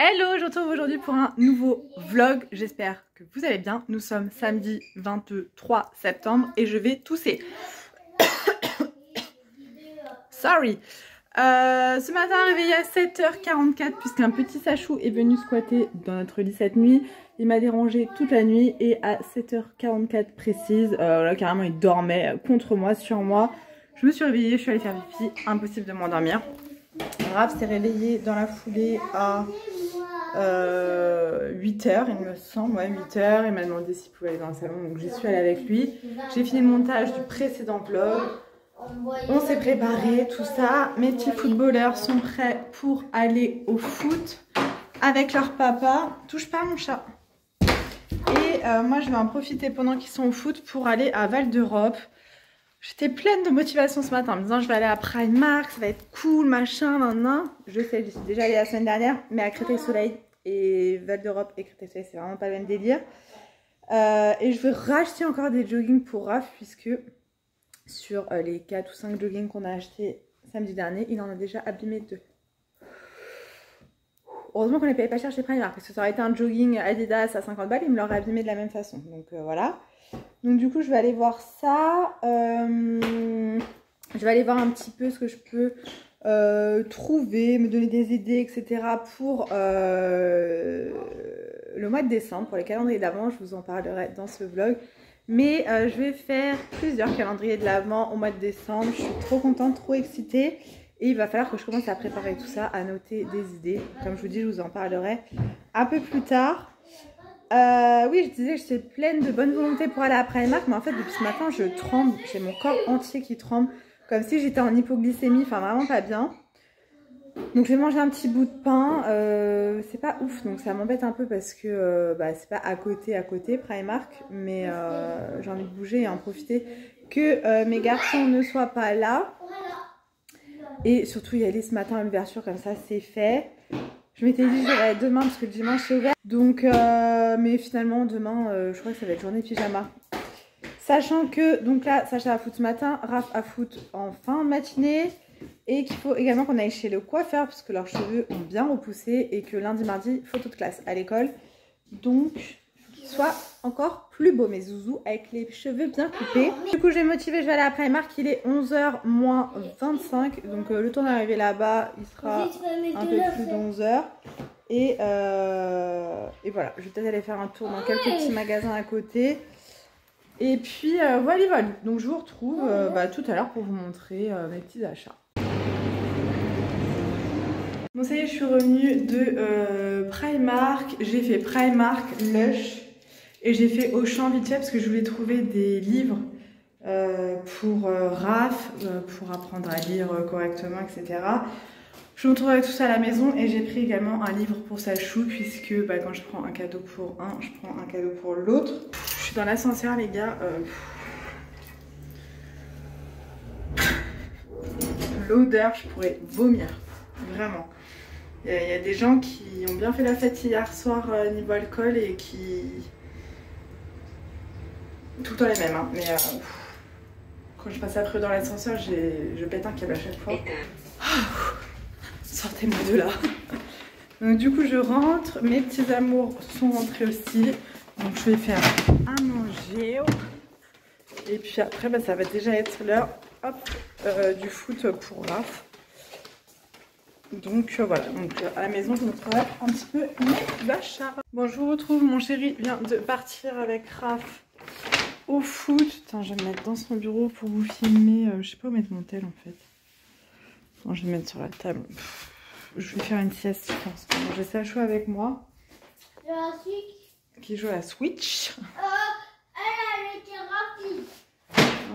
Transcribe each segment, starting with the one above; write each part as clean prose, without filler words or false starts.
Hello, je vous retrouve aujourd'hui pour un nouveau vlog. J'espère que vous allez bien. Nous sommes samedi 23 septembre et je vais tousser. Sorry. Ce matin, réveillé à 7h44 puisqu'un petit Sachou est venu squatter dans notre lit cette nuit. Il m'a dérangé toute la nuit et à 7h44 précise, là carrément il dormait contre moi, sur moi. Je me suis réveillée, je suis allée faire pipi, impossible de m'endormir. Raph s'est réveillé dans la foulée à 8h il me semble, ouais 8h. Il m'a demandé s'il pouvait aller dans le salon, donc j'y suis allée avec lui. J'ai fini le montage du précédent vlog. On s'est préparé, tout ça. Mes petits footballeurs sont prêts pour aller au foot avec leur papa. Touche pas mon chat. Et moi je vais en profiter pendant qu'ils sont au foot pour aller à Val d'Europe. J'étais pleine de motivation ce matin en me disant je vais aller à Primark, ça va être cool, machin, nan. Je sais, j'y suis déjà allée la semaine dernière, mais à Créteil-Soleil et Val d'Europe et Créteil-Soleil, c'est vraiment pas le même délire. Et je vais racheter encore des joggings pour Raph, puisque sur les 4 ou 5 joggings qu'on a achetés samedi dernier, il en a déjà abîmé 2. Heureusement qu'on les payait pas cher chez Primark, parce que ça aurait été un jogging Adidas à 50 balles, il me l'aurait abîmé de la même façon. Donc voilà. Donc du coup je vais aller voir ça, je vais aller voir un petit peu ce que je peux trouver, me donner des idées, etc. pour le mois de décembre, pour les calendriers d'avant. Je vous en parlerai dans ce vlog. Mais je vais faire plusieurs calendriers de l'avant au mois de décembre. Je suis trop contente, trop excitée. Et il va falloir que je commence à préparer tout ça, à noter des idées. Comme je vous dis, je vous en parlerai un peu plus tard. Oui, je disais que j'étais pleine de bonne volonté pour aller à Primark, mais en fait depuis ce matin je tremble, j'ai mon corps entier qui tremble, comme si j'étais en hypoglycémie, enfin vraiment pas bien. Donc je vais manger un petit bout de pain, c'est pas ouf, donc ça m'embête un peu parce que c'est pas à côté Primark, mais j'ai envie de bouger et en profiter que mes garçons ne soient pas là. Et surtout y aller ce matin à l'ouverture, comme ça c'est fait. Je m'étais dit que j'irais demain parce que le dimanche c'est ouvert. Donc, mais finalement demain, je crois que ça va être journée pyjama. Sachant que, donc là, Sacha a foot ce matin, Raph a foot en fin de matinée. Et qu'il faut également qu'on aille chez le coiffeur parce que leurs cheveux ont bien repoussé. Et que lundi, mardi, photo de classe à l'école. Donc, il faut qu'ils soient encore plus beaux, mes zouzous, avec les cheveux bien coupés. Du coup, j'ai motivé, je vais aller à Primark. Il est 11h moins 25. Donc, le temps d'arriver là-bas, il sera un peu plus de 11h. Et voilà, je vais peut-être aller faire un tour dans quelques petits magasins à côté. Et puis voilà. Donc je vous retrouve tout à l'heure pour vous montrer mes petits achats. Bon ça y est, je suis revenue de Primark. J'ai fait Primark, Lush et j'ai fait Auchan vite fait parce que je voulais trouver des livres pour Raph, pour apprendre à lire correctement, etc. Je me retrouve avec tout ça à la maison et j'ai pris également un livre pour Sachou puisque quand je prends un cadeau pour un, je prends un cadeau pour l'autre. Je suis dans l'ascenseur les gars. L'odeur, je pourrais vomir. Vraiment. Il y a des gens qui ont bien fait la fête hier soir niveau alcool et qui... Tout le temps les mêmes. Hein. Mais quand je passe après dans l'ascenseur, je pète un câble à chaque fois. Sortez-moi de là. Donc du coup je rentre, mes petits amours sont rentrés aussi. Donc je vais faire à manger. Et puis après ça va déjà être l'heure du foot pour Raph. Donc voilà, donc à la maison je me ferai un petit peu mes achats. Bon je vous retrouve, mon chéri vient de partir avec Raph au foot. Putain, je vais me mettre dans son bureau pour vous filmer. Je sais pas où mettre mon tel en fait. Bon, je vais le mettre sur la table. Je vais faire une sieste, je pense. Bon, j'ai Sachou avec moi. Qui joue à la Switch. Elle était rapide.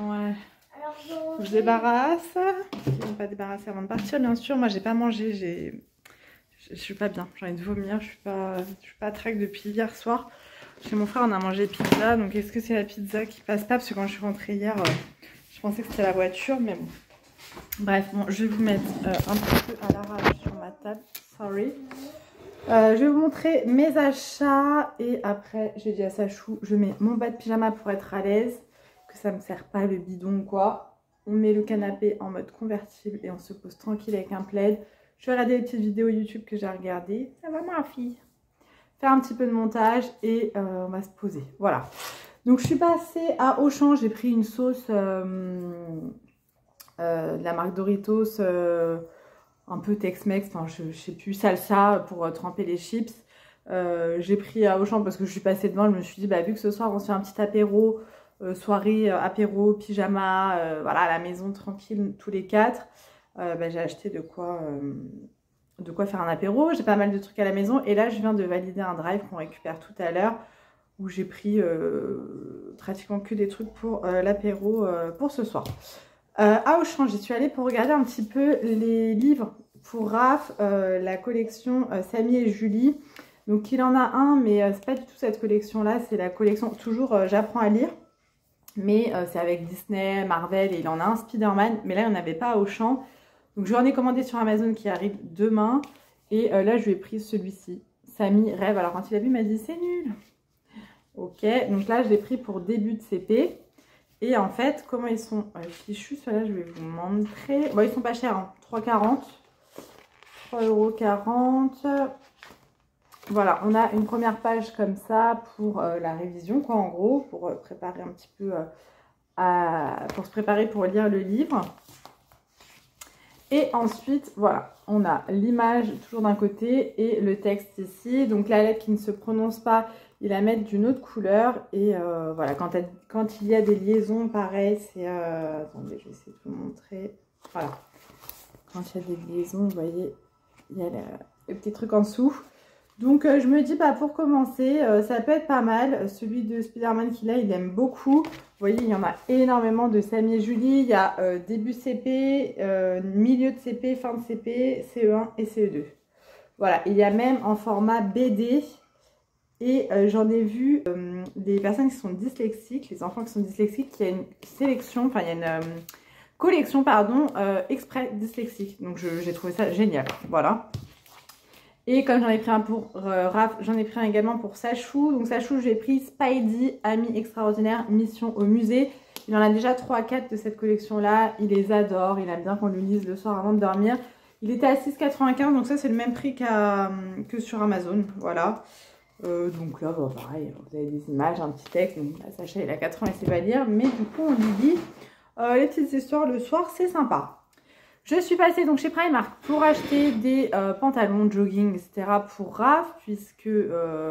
Ouais. Alors, je débarrasse. Je ne vais pas débarrasser avant de partir, bien sûr. Moi, j'ai pas mangé. Je suis pas bien. J'ai envie de vomir. Je suis pas track depuis hier soir. Chez mon frère, on a mangé pizza. Donc, est-ce que c'est la pizza qui passe pas? Parce que quand je suis rentrée hier, je pensais que c'était la voiture, mais bon. Bref, bon, je vais vous mettre un petit peu à l'arrache sur ma table. Sorry. Je vais vous montrer mes achats et après, j'ai dit à Sachou, je mets mon bas de pyjama pour être à l'aise, que ça me sert pas le bidon quoi. On met le canapé en mode convertible et on se pose tranquille avec un plaid. Je vais regarder les petites vidéos YouTube que j'ai regardées. Ça va ma fille? Faire un petit peu de montage et on va se poser. Voilà. Donc je suis passée à Auchan. J'ai pris une sauce de la marque Doritos, un peu Tex-Mex, enfin je sais plus, salsa pour tremper les chips. J'ai pris à Auchan parce que je suis passée devant. Je me suis dit, bah, vu que ce soir on se fait un petit apéro, soirée, apéro, pyjama, voilà, à la maison tranquille tous les quatre, bah, j'ai acheté de quoi faire un apéro. J'ai pas mal de trucs à la maison et là je viens de valider un drive qu'on récupère tout à l'heure où j'ai pris pratiquement que des trucs pour l'apéro pour ce soir. À Auchan, j'y suis allée pour regarder un petit peu les livres pour Raph, la collection Samy et Julie. Donc il en a un, mais c'est pas du tout cette collection-là, c'est la collection toujours J'apprends à lire. Mais c'est avec Disney, Marvel et il en a un Spider-Man, mais là il n'y en avait pas à Auchan. Donc je lui en ai commandé sur Amazon qui arrive demain. Et là je lui ai pris celui-ci, Samy Rêve. Alors quand il a vu, il m'a dit c'est nul. Ok, donc là je l'ai pris pour début de CP. Et en fait, comment ils sont fichus, ceux-là, je vais vous montrer. Bon, ils sont pas chers, hein. 3,40 €. Voilà, on a une première page comme ça pour la révision, quoi, en gros, pour préparer un petit peu, pour se préparer pour lire le livre. Et ensuite, voilà, on a l'image toujours d'un côté et le texte ici. Donc la lettre qui ne se prononce pas, ils la mettent d'une autre couleur. Et voilà, quand il y a des liaisons, pareil, c'est... attendez, je vais essayer de vous montrer. Voilà, quand il y a des liaisons, vous voyez, il y a le petit truc en dessous. Donc je me dis, bah, pour commencer, ça peut être pas mal. Celui de Spider-Man qu'il a, il aime beaucoup. Vous voyez, il y en a énormément de Samy et Julie. Il y a début CP, milieu de CP, fin de CP, CE1 et CE2. Voilà, il y a même en format BD. Et j'en ai vu des personnes qui sont dyslexiques, les enfants qui sont dyslexiques, il y a une sélection, enfin il y a une collection, pardon, exprès dyslexique. Donc j'ai trouvé ça génial, voilà. Et comme j'en ai pris un pour Raph, j'en ai pris un également pour Sachou. Donc Sachou, j'ai pris Spidey, ami extraordinaire, mission au musée. Il en a déjà 3 à 4 de cette collection-là. Il les adore, il aime bien qu'on lui lise le soir avant de dormir. Il était à 6,95 €, donc ça c'est le même prix que sur Amazon, voilà. Donc là, bah, pareil, vous avez des images, un petit texte. Donc là, Sacha, il a 4 ans, il sait pas lire. Mais du coup, on lui dit les petites histoires le soir, c'est sympa. Je suis passée donc chez Primark pour acheter des pantalons, jogging, etc. pour Raph, puisque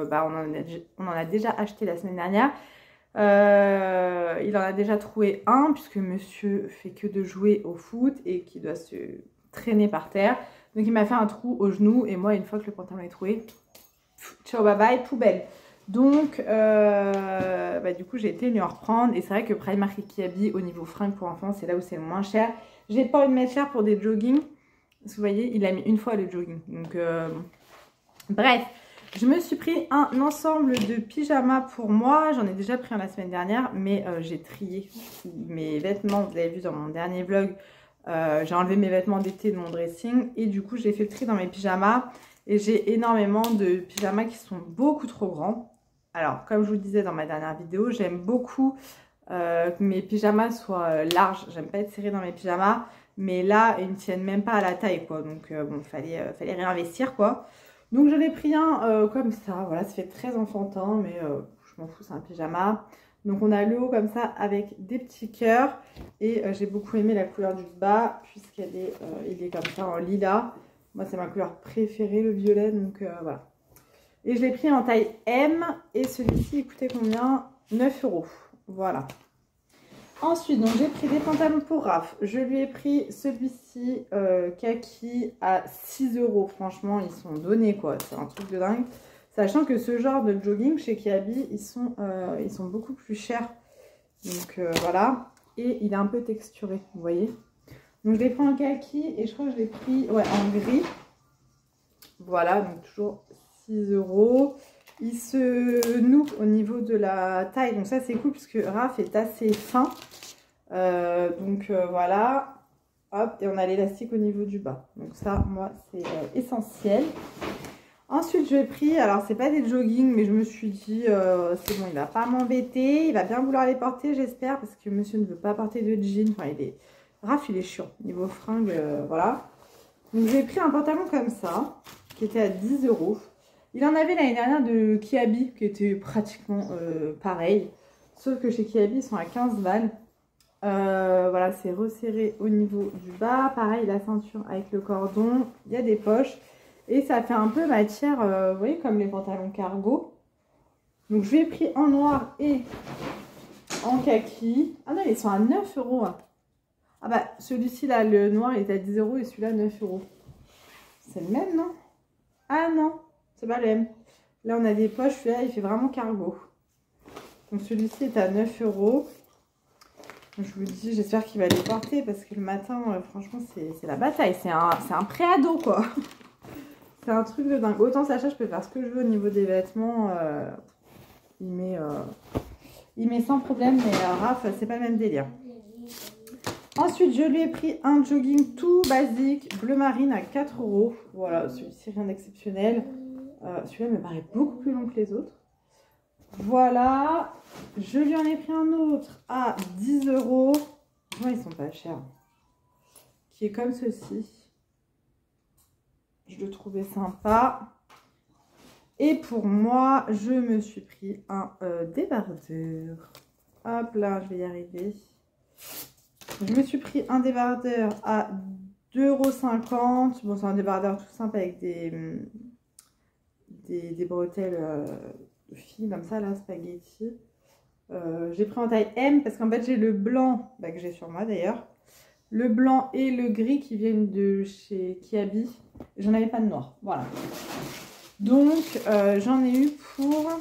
bah, on en a déjà acheté la semaine dernière. Il en a déjà trouvé un, puisque monsieur fait que de jouer au foot et qui doit se traîner par terre. Donc il m'a fait un trou au genou et moi, une fois que le pantalon est trouvé, ciao bye bye, poubelle. Donc bah, du coup j'ai été lui en reprendre et c'est vrai que Primark et Kiabi au niveau fringues pour enfants c'est là où c'est le moins cher. J'ai pas envie de mettre cher pour des joggings parce que vous voyez il a mis une fois le jogging. Donc bref, je me suis pris un ensemble de pyjamas pour moi. J'en ai déjà pris un la semaine dernière mais j'ai trié mes vêtements. Vous avez vu dans mon dernier vlog, j'ai enlevé mes vêtements d'été de mon dressing et du coup j'ai fait le tri dans mes pyjamas. Et j'ai énormément de pyjamas qui sont beaucoup trop grands. Alors, comme je vous le disais dans ma dernière vidéo, j'aime beaucoup que mes pyjamas soient larges. J'aime pas être serrée dans mes pyjamas. Mais là, ils ne tiennent même pas à la taille, quoi. Donc, bon, fallait réinvestir, quoi. Donc, j'en ai pris un comme ça. Voilà, ça fait très enfantin, mais je m'en fous, c'est un pyjama. Donc, on a le haut comme ça avec des petits cœurs. Et j'ai beaucoup aimé la couleur du bas, puisqu'il est comme ça en lilas. Moi, c'est ma couleur préférée, le violet, donc voilà. Et je l'ai pris en taille M, et celui-ci, il coûtait combien? 9 €. Voilà. Ensuite, donc j'ai pris des pantalons pour Raph. Je lui ai pris celui-ci, kaki, à 6 €. Franchement, ils sont donnés, quoi. C'est un truc de dingue. Sachant que ce genre de jogging chez Kiabi, ils sont beaucoup plus chers. Donc voilà. Et il est un peu texturé, vous voyez. Donc je l'ai pris en kaki et je crois que je l'ai pris en gris. Voilà, donc toujours 6 €. Il se noue au niveau de la taille. Donc ça c'est cool puisque Raph est assez fin. Voilà. Hop, et on a l'élastique au niveau du bas. Donc ça, moi, c'est essentiel. Ensuite, je l'ai pris, alors c'est pas des joggings, mais je me suis dit, c'est bon, il va pas m'embêter. Il va bien vouloir les porter, j'espère, parce que monsieur ne veut pas porter de jean. Enfin, Raph, il est chiant. Niveau fringues, voilà. Donc j'ai pris un pantalon comme ça, qui était à 10 €. Il en avait l'année dernière de Kiabi, qui était pratiquement pareil. Sauf que chez Kiabi, ils sont à 15 balles. Voilà, c'est resserré au niveau du bas. Pareil, la ceinture avec le cordon. Il y a des poches. Et ça fait un peu matière, vous voyez, comme les pantalons cargo. Donc je l'ai pris en noir et en kaki. Ah non, ils sont à 9 €. Ah bah, celui-ci là, le noir, il est à 10 € et celui-là 9 €. C'est le même, non? Ah non, c'est pas le même. Là, on a des poches, celui-là, il fait vraiment cargo. Donc celui-ci est à 9 €. Je vous dis, j'espère qu'il va les porter parce que le matin, franchement, c'est la bataille. C'est un pré-ado, quoi. C'est un truc de dingue. Autant Sacha, je peux faire ce que je veux au niveau des vêtements. Il met sans problème, mais Raph, c'est pas le même délire. Ensuite, je lui ai pris un jogging tout basique, bleu marine à 4 €. Voilà, celui-ci, rien d'exceptionnel. Celui-là me paraît beaucoup plus long que les autres. Voilà. Je lui en ai pris un autre à 10 €. Franchement, ils sont pas chers. Qui est comme ceci. Je le trouvais sympa. Et pour moi, je me suis pris un débardeur. Hop là, je vais y arriver. Je me suis pris un débardeur à 2,50 €. Bon, c'est un débardeur tout simple avec des bretelles fines comme ça, là, spaghetti. J'ai pris en taille M parce qu'en fait, j'ai le blanc, bah, que j'ai sur moi d'ailleurs. Le blanc et le gris qui viennent de chez Kiabi. J'en avais pas de noir. Voilà. Donc, j'en ai eu pour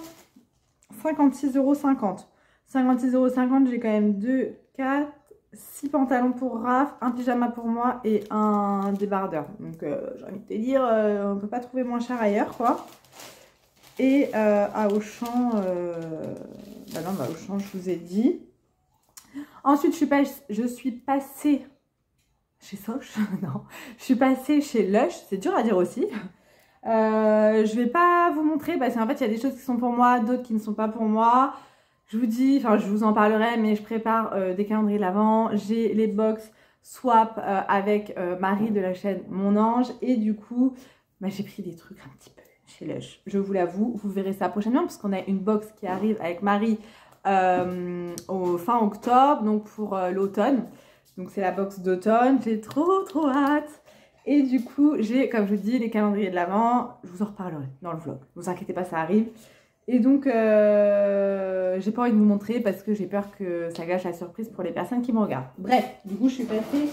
56,50 €. 56,50 €, j'ai quand même 2, 4, 6 pantalons pour Raph, un pyjama pour moi et un débardeur. Donc, j'ai envie de te dire, on peut pas trouver moins cher ailleurs, quoi. Et à Auchan, bah non, bah Auchan, je vous ai dit. Ensuite, je suis passée chez Soch. Non, je suis passée chez Lush. C'est dur à dire aussi. Je vais pas vous montrer parce qu'en fait, il y a des choses qui sont pour moi, d'autres qui ne sont pas pour moi. Je vous dis, enfin, je vous en parlerai, mais je prépare des calendriers de l'Avent. J'ai les box swap avec Marie de la chaîne Mon Ange. Et du coup, bah, j'ai pris des trucs un petit peu chez Lush. Je vous l'avoue, vous verrez ça prochainement parce qu'on a une box qui arrive avec Marie au fin octobre, donc pour l'automne. Donc c'est la box d'automne, j'ai trop hâte. Et du coup, j'ai, comme je vous dis, les calendriers de l'Avent. Je vous en reparlerai dans le vlog. Ne vous inquiétez pas, ça arrive. Et donc, j'ai pas envie de vous montrer parce que j'ai peur que ça gâche la surprise pour les personnes qui me regardent. Bref, du coup, je suis passée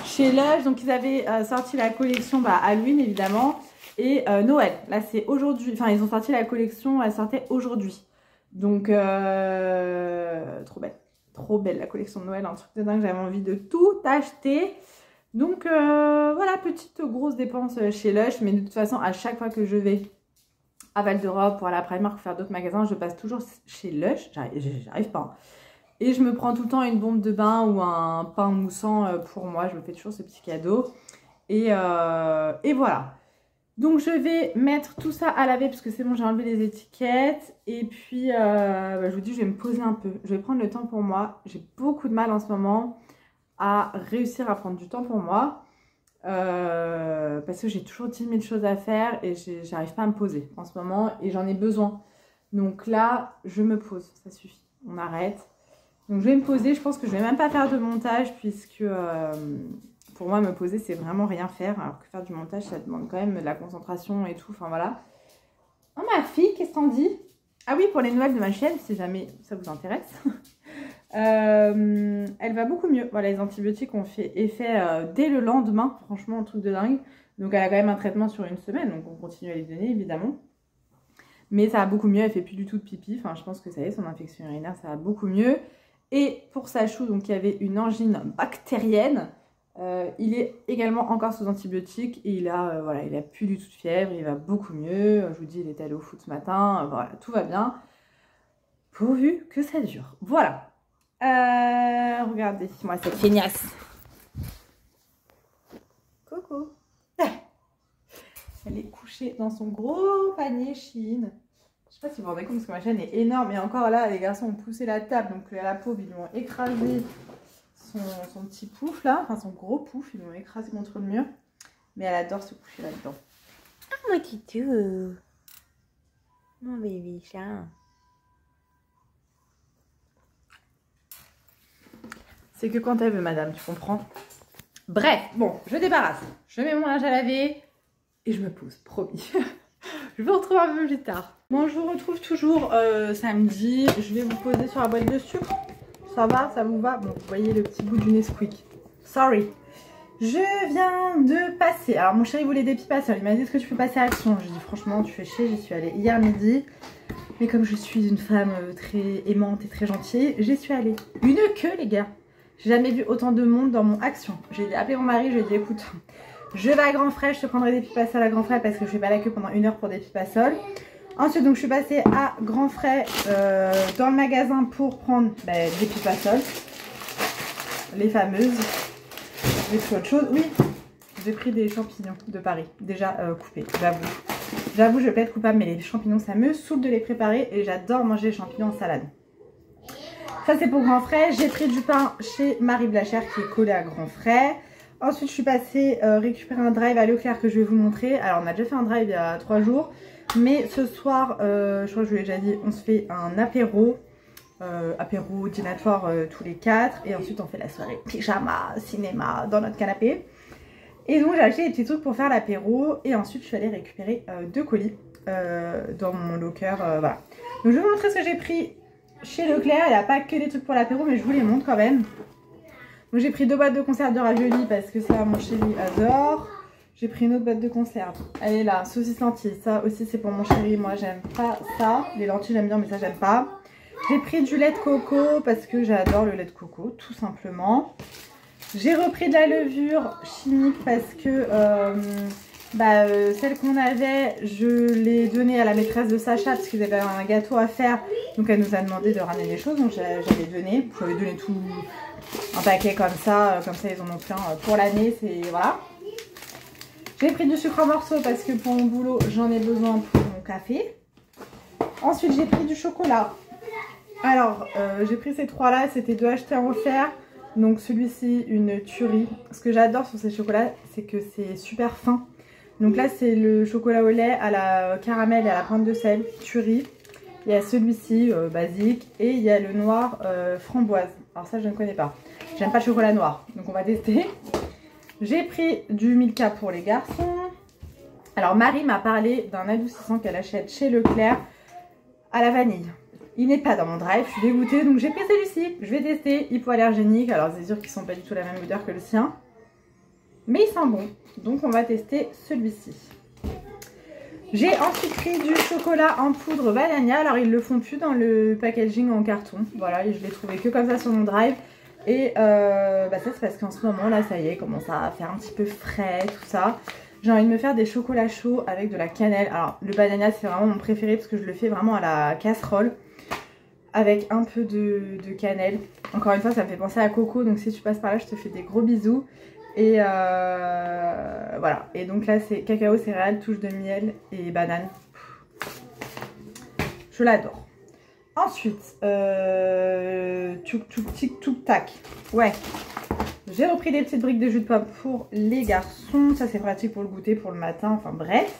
chez Lush. Donc, ils avaient sorti la collection Halloween, évidemment. Et Noël. Là, c'est aujourd'hui. Enfin, ils ont sorti la collection, elle sortait aujourd'hui. Donc, trop belle. Trop belle la collection de Noël. Un truc de dingue, j'avais envie de tout acheter. Donc voilà, petite grosse dépense chez Lush, mais de toute façon, à chaque fois que je vais à Val d'Europe pour aller à Primark ou faire d'autres magasins, je passe toujours chez Lush, j'arrive pas. Et je me prends tout le temps une bombe de bain ou un pain moussant pour moi, je me fais toujours ce petit cadeau. Et voilà. Donc je vais mettre tout ça à laver parce que c'est bon, j'ai enlevé les étiquettes. Et puis, je vous dis, je vais me poser un peu. Je vais prendre le temps pour moi. J'ai beaucoup de mal en ce moment à réussir à prendre du temps pour moi parce que j'ai toujours 10 000 choses à faire et j'arrive pas à me poser en ce moment et j'en ai besoin. Donc là, je me pose, ça suffit, on arrête. Donc je vais me poser, je pense que je vais même pas faire de montage puisque pour moi me poser c'est vraiment rien faire, alors que faire du montage ça demande quand même de la concentration et tout, enfin voilà. Oh ma fille, qu'est-ce qu'on dit? Ah oui, pour les nouvelles de ma chaîne, si jamais ça vous intéresse. Elle va beaucoup mieux. Voilà, les antibiotiques ont fait effet dès le lendemain. Franchement, un truc de dingue. Donc, elle a quand même un traitement sur une semaine. Donc, on continue à les donner, évidemment. Mais ça va beaucoup mieux. Elle fait plus du tout de pipi. Enfin, je pense que ça y est, son infection urinaire, ça va beaucoup mieux. Et pour Sachou, donc, il y avait une angine bactérienne. Il est également encore sous antibiotiques. Et il a, voilà, il a plus du tout de fièvre. Il va beaucoup mieux. Je vous dis, il est allé au foot ce matin. Voilà, tout va bien. Pourvu que ça dure. Voilà. Regardez, moi cette feignasse. Coco. Elle est couchée dans son gros panier Chine. Je sais pas si vous vous rendez compte parce que ma chaîne est énorme. Et encore là, les garçons ont poussé la table. Donc la pauvre, ils lui ont écrasé son petit pouf là. Enfin son gros pouf, ils l'ont écrasé contre le mur. Mais elle adore se coucher là-dedans. Ah, mon titou. Mon bébé chat. C'est que quand elle veut, madame, tu comprends? Bref, bon, je débarrasse. Je mets mon linge à laver et je me pose, promis. Je vous retrouve un peu plus tard. Bon, je vous retrouve toujours samedi. Je vais vous poser sur la boîte de sucre. Ça va? Ça vous va? Bon, vous voyez le petit bout du Nesquik. Sorry. Je viens de passer. Alors, mon chéri voulait des pipassoles. Il m'a dit, est-ce que tu peux passer à Action? J'ai dit, franchement, tu fais chier. J'y suis allée hier midi. Mais comme je suis une femme très aimante et très gentille, j'y suis allée. Une queue, les gars. J'ai jamais vu autant de monde dans mon Action. J'ai appelé mon mari, je lui ai dit, écoute, je vais à Grand Frais, je te prendrai des pipassoles à Grand Frais parce que je fais pas la queue pendant 1 heure pour des pipassoles. Ensuite, donc, je suis passée à Grand Frais dans le magasin pour prendre des pipassoles. Les fameuses. J'ai pris autre chose. Oui, j'ai pris des champignons de Paris, déjà coupés, j'avoue. J'avoue, je vais pas être coupable, mais les champignons, ça me saoule de les préparer et j'adore manger les champignons en salade. Ça, c'est pour Grand Frais. J'ai pris du pain chez Marie Blachère qui est collé à Grand Frais. Ensuite, je suis passée récupérer un drive à Leclerc que je vais vous montrer. Alors, on a déjà fait un drive il y a 3 jours. Mais ce soir, je crois que je vous l'ai déjà dit, on se fait un apéro. Apéro dînatoire tous les 4. Et ensuite, on fait la soirée pyjama, cinéma dans notre canapé. Et donc, j'ai acheté des petits trucs pour faire l'apéro. Et ensuite, je suis allée récupérer 2 colis dans mon locker. Voilà. Donc, je vais vous montrer ce que j'ai pris chez Leclerc. Il n'y a pas que des trucs pour l'apéro, mais je vous les montre quand même. Donc, j'ai pris 2 boîtes de conserve de raviolis parce que ça, mon chéri adore. J'ai pris une autre boîte de conserve. Elle est là, saucisse lentilles. Ça aussi, c'est pour mon chéri. Moi, j'aime pas ça. Les lentilles, j'aime bien, mais ça, j'aime pas. J'ai pris du lait de coco parce que j'adore le lait de coco, tout simplement. J'ai repris de la levure chimique parce que celle qu'on avait, je l'ai donnée à la maîtresse de Sacha parce qu'ils avaient un gâteau à faire. Donc, elle nous a demandé de ramener des choses. Donc, j'avais donné. Je lui avais donné tout un paquet comme ça ils en ont plein pour l'année. C'est voilà. J'ai pris du sucre en morceaux parce que pour mon boulot, j'en ai besoin pour mon café. Ensuite, j'ai pris du chocolat. Alors, j'ai pris ces 3 là, c'était 2 achetés en offert. Donc celui-ci, une tuerie. Ce que j'adore sur ces chocolats, c'est que c'est super fin. Donc là, c'est le chocolat au lait à la caramel et à la pointe de sel, tuerie. Il y a celui-ci, basique. Et il y a le noir framboise. Alors ça, je ne connais pas. J'aime pas le chocolat noir, donc on va tester. J'ai pris du Milka pour les garçons. Alors Marie m'a parlé d'un adoucissant qu'elle achète chez Leclerc à la vanille. Il n'est pas dans mon drive, je suis dégoûtée, donc j'ai pris celui-ci. Je vais tester, hypoallergénique. Alors c'est sûr qu'ils sont pas du tout la même odeur que le sien. Mais il sent bon, donc on va tester celui-ci. J'ai ensuite pris du chocolat en poudre Valania. Alors ils le font plus dans le packaging en carton. Voilà, je l'ai trouvé que comme ça sur mon drive. Et ça c'est parce qu'en ce moment là ça y est, il commence à faire un petit peu frais, tout ça. J'ai envie de me faire des chocolats chauds avec de la cannelle. Alors le banana c'est vraiment mon préféré parce que je le fais vraiment à la casserole. Avec un peu de cannelle. Encore une fois ça me fait penser à Coco. Donc si tu passes par là je te fais des gros bisous. Et voilà. Et donc là c'est cacao, céréales, touche de miel et banane. Je l'adore. Ensuite, tuk tac. Ouais. J'ai repris des petites briques de jus de pomme pour les garçons. Ça c'est pratique pour le goûter, pour le matin. Enfin bref.